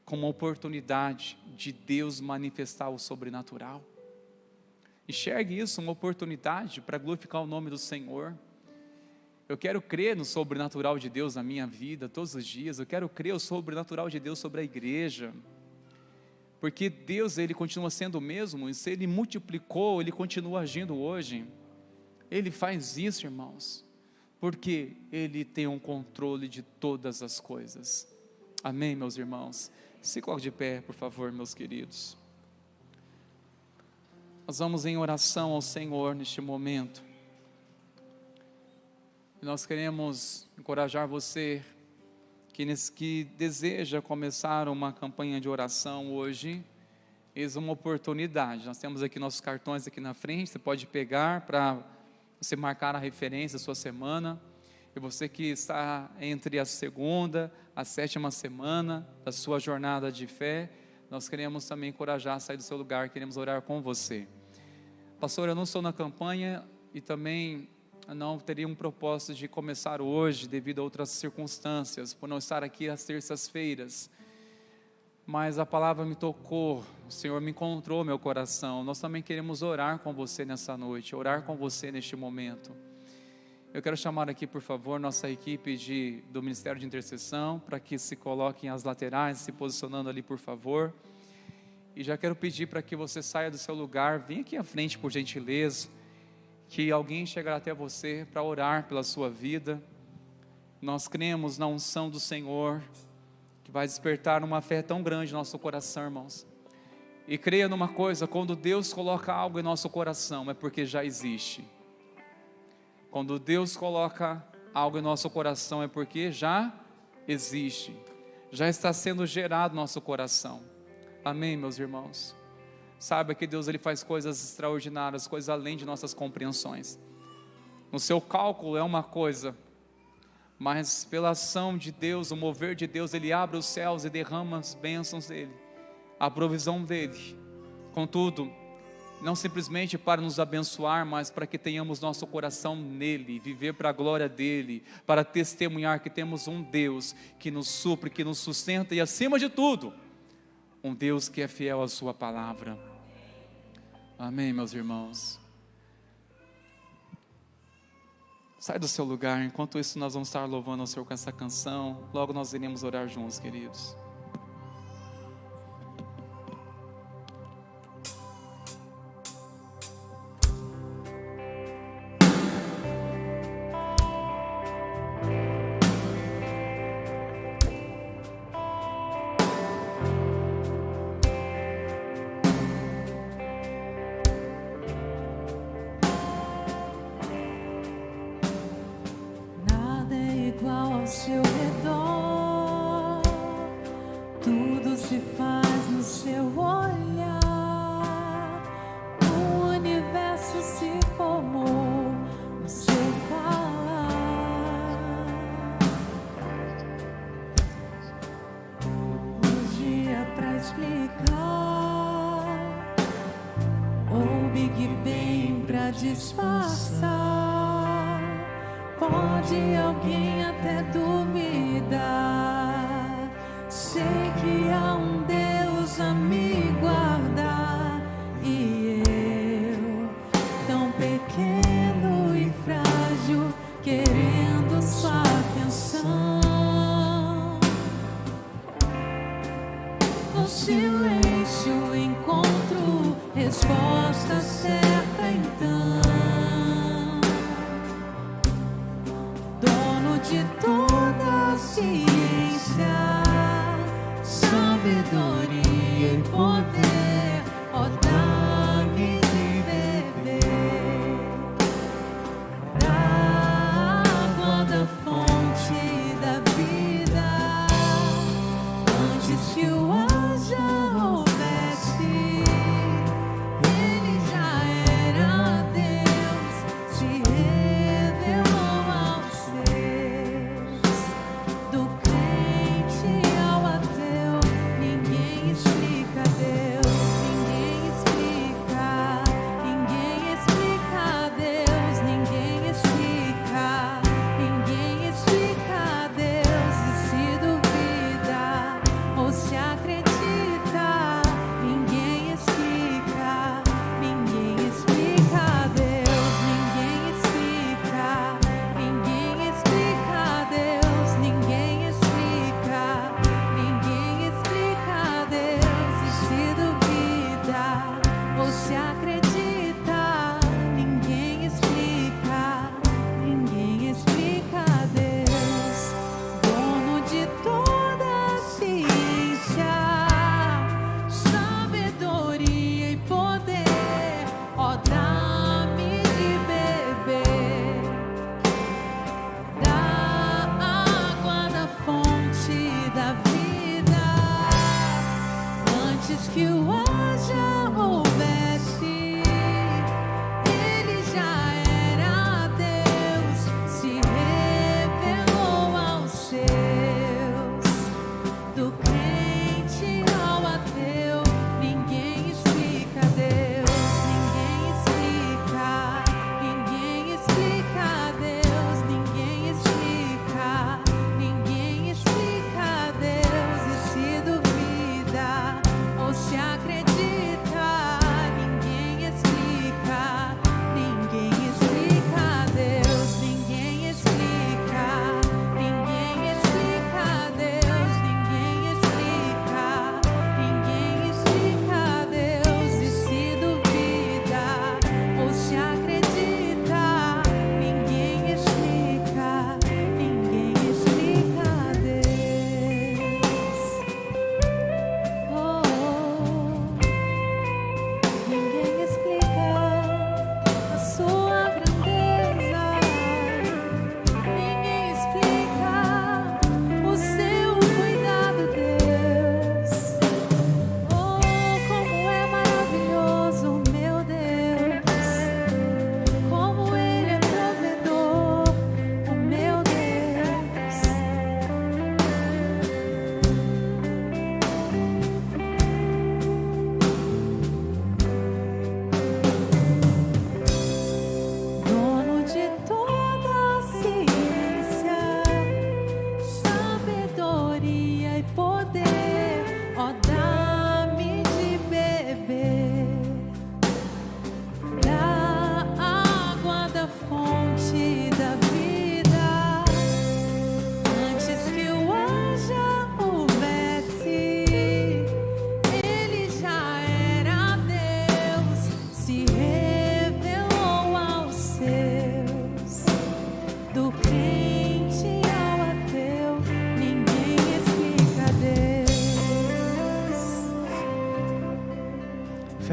como uma oportunidade de Deus manifestar o sobrenatural. Enxergue isso, uma oportunidade para glorificar o nome do Senhor. Eu quero crer no sobrenatural de Deus na minha vida, todos os dias. Eu quero crer o sobrenatural de Deus sobre a igreja. Porque Deus, Ele continua sendo o mesmo, e se Ele multiplicou, Ele continua agindo hoje. Ele faz isso, irmãos, porque Ele tem um controle de todas as coisas. Amém, meus irmãos? Se coloque de pé, por favor, meus queridos. Nós vamos em oração ao Senhor neste momento. Nós queremos encorajar você que deseja começar uma campanha de oração hoje. Eis uma oportunidade. Nós temos aqui nossos cartões aqui na frente. Você pode pegar para você marcar a referência da sua semana. E você que está entre a segunda, a sétima semana da sua jornada de fé, nós queremos também encorajar a sair do seu lugar. Queremos orar com você. Pastor, eu não estou na campanha e também não teria um propósito de começar hoje devido a outras circunstâncias, por não estar aqui às terças-feiras, mas a palavra me tocou, o Senhor me encontrou meu coração. Nós também queremos orar com você nessa noite, orar com você neste momento. Eu quero chamar aqui, por favor, nossa equipe do Ministério de Intercessão, para que se coloquem às laterais, se posicionando ali, por favor. E já quero pedir para que você saia do seu lugar, venha aqui à frente, por gentileza, que alguém chegará até você para orar pela sua vida. Nós cremos na unção do Senhor, que vai despertar uma fé tão grande no nosso coração, irmãos. E creia numa coisa: quando Deus coloca algo em nosso coração, é porque já existe. Quando Deus coloca algo em nosso coração, é porque já existe, já está sendo gerado no nosso coração. Amém, meus irmãos? Saiba que Deus, Ele faz coisas extraordinárias, coisas além de nossas compreensões. No seu cálculo é uma coisa, mas pela ação de Deus, o mover de Deus, Ele abre os céus e derrama as bênçãos dEle, a provisão dEle. Contudo, não simplesmente para nos abençoar, mas para que tenhamos nosso coração nele, viver para a glória dele, para testemunhar que temos um Deus que nos supre, que nos sustenta e, acima de tudo, um Deus que é fiel à sua palavra. Amém, meus irmãos? Sai do seu lugar. Enquanto isso, nós vamos estar louvando ao Senhor com essa canção. Logo nós iremos orar juntos, queridos. Nada é igual ao seu redor, tudo se faz no seu olhar. O universo se formou no seu falar. Um dia pra explicar, ou Big Bang pra disfarçar. Pode alguém até duvidar, sei que há um Deus a me guardar, e eu, tão pequeno e frágil, querendo sua atenção. No silêncio encontro resposta certa então. Dono de toda a ciência, sabedoria e poder, ó, dá-me de beber da água da fonte da vida. Antes que o ar já houvesse, Ele já era Deus, se revelou aos seus. Do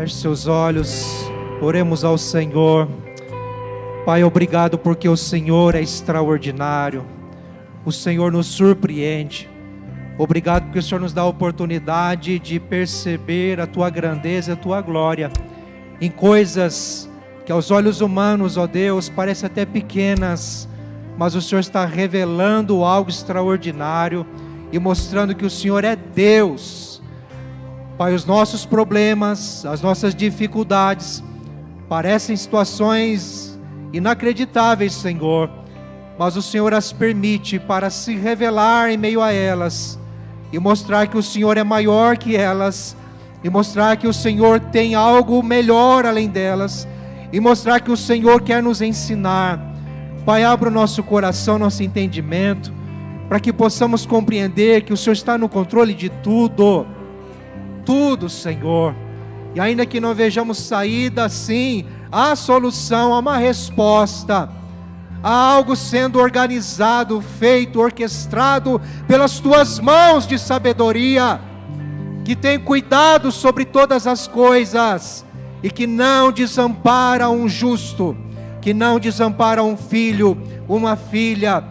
Feche seus olhos, oremos ao Senhor. Pai, obrigado porque o Senhor é extraordinário, o Senhor nos surpreende. Obrigado porque o Senhor nos dá a oportunidade de perceber a Tua grandeza e a Tua glória em coisas que aos olhos humanos, ó Deus, parecem até pequenas, mas o Senhor está revelando algo extraordinário e mostrando que o Senhor é Deus. Pai, os nossos problemas, as nossas dificuldades parecem situações inacreditáveis, Senhor, mas o Senhor as permite para se revelar em meio a elas e mostrar que o Senhor é maior que elas, e mostrar que o Senhor tem algo melhor além delas, e mostrar que o Senhor quer nos ensinar. Pai, abra o nosso coração, nosso entendimento, para que possamos compreender que o Senhor está no controle de tudo, Senhor, e ainda que não vejamos saída, sim, há solução, há uma resposta, há algo sendo organizado, feito, orquestrado pelas Tuas mãos de sabedoria, que tem cuidado sobre todas as coisas, e que não desampara um justo, que não desampara um filho, uma filha,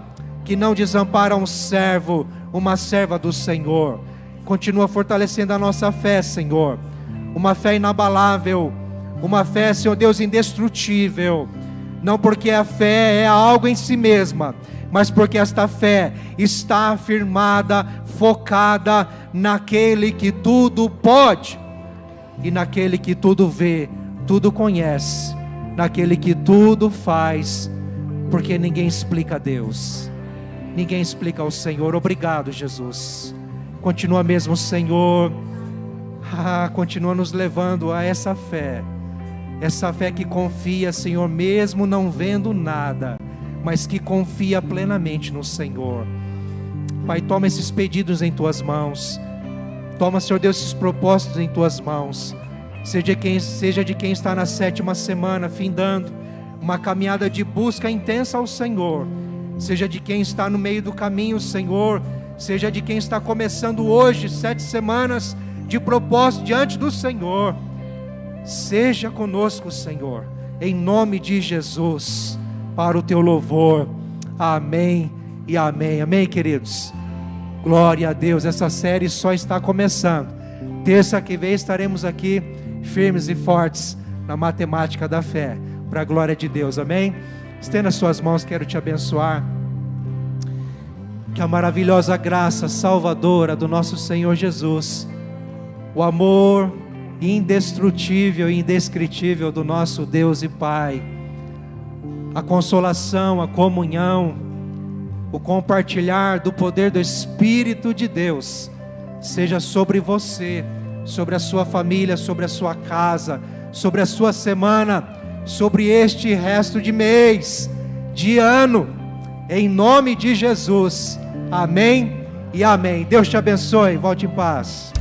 que não desampara um servo, uma serva do Senhor. Continua fortalecendo a nossa fé, Senhor, uma fé inabalável, uma fé, Senhor Deus, indestrutível, não porque a fé é algo em si mesma, mas porque esta fé está afirmada, focada naquele que tudo pode, e naquele que tudo vê, tudo conhece, naquele que tudo faz, porque ninguém explica a Deus, ninguém explica ao Senhor. Obrigado, Jesus. Continua mesmo, Senhor, continua nos levando a essa fé que confia, Senhor, mesmo não vendo nada, mas que confia plenamente no Senhor. Pai, toma esses pedidos em Tuas mãos, toma, Senhor Deus, esses propósitos em Tuas mãos, seja de quem está na 7ª semana, findando uma caminhada de busca intensa ao Senhor, seja de quem está no meio do caminho, Senhor, seja de quem está começando hoje 7 semanas de propósito diante do Senhor. Seja conosco, Senhor, em nome de Jesus, para o Teu louvor. Amém e amém. Amém, queridos. Glória a Deus. Essa série só está começando. Terça que vem estaremos aqui firmes e fortes na matemática da fé, para a glória de Deus. Amém? Estenda as suas mãos, quero te abençoar. Que a maravilhosa graça salvadora do nosso Senhor Jesus, o amor indestrutível e indescritível do nosso Deus e Pai, a consolação, a comunhão, o compartilhar do poder do Espírito de Deus, seja sobre você, sobre a sua família, sobre a sua casa, sobre a sua semana, sobre este resto de mês, de ano, em nome de Jesus. Amém e amém. Deus te abençoe. Volte em paz.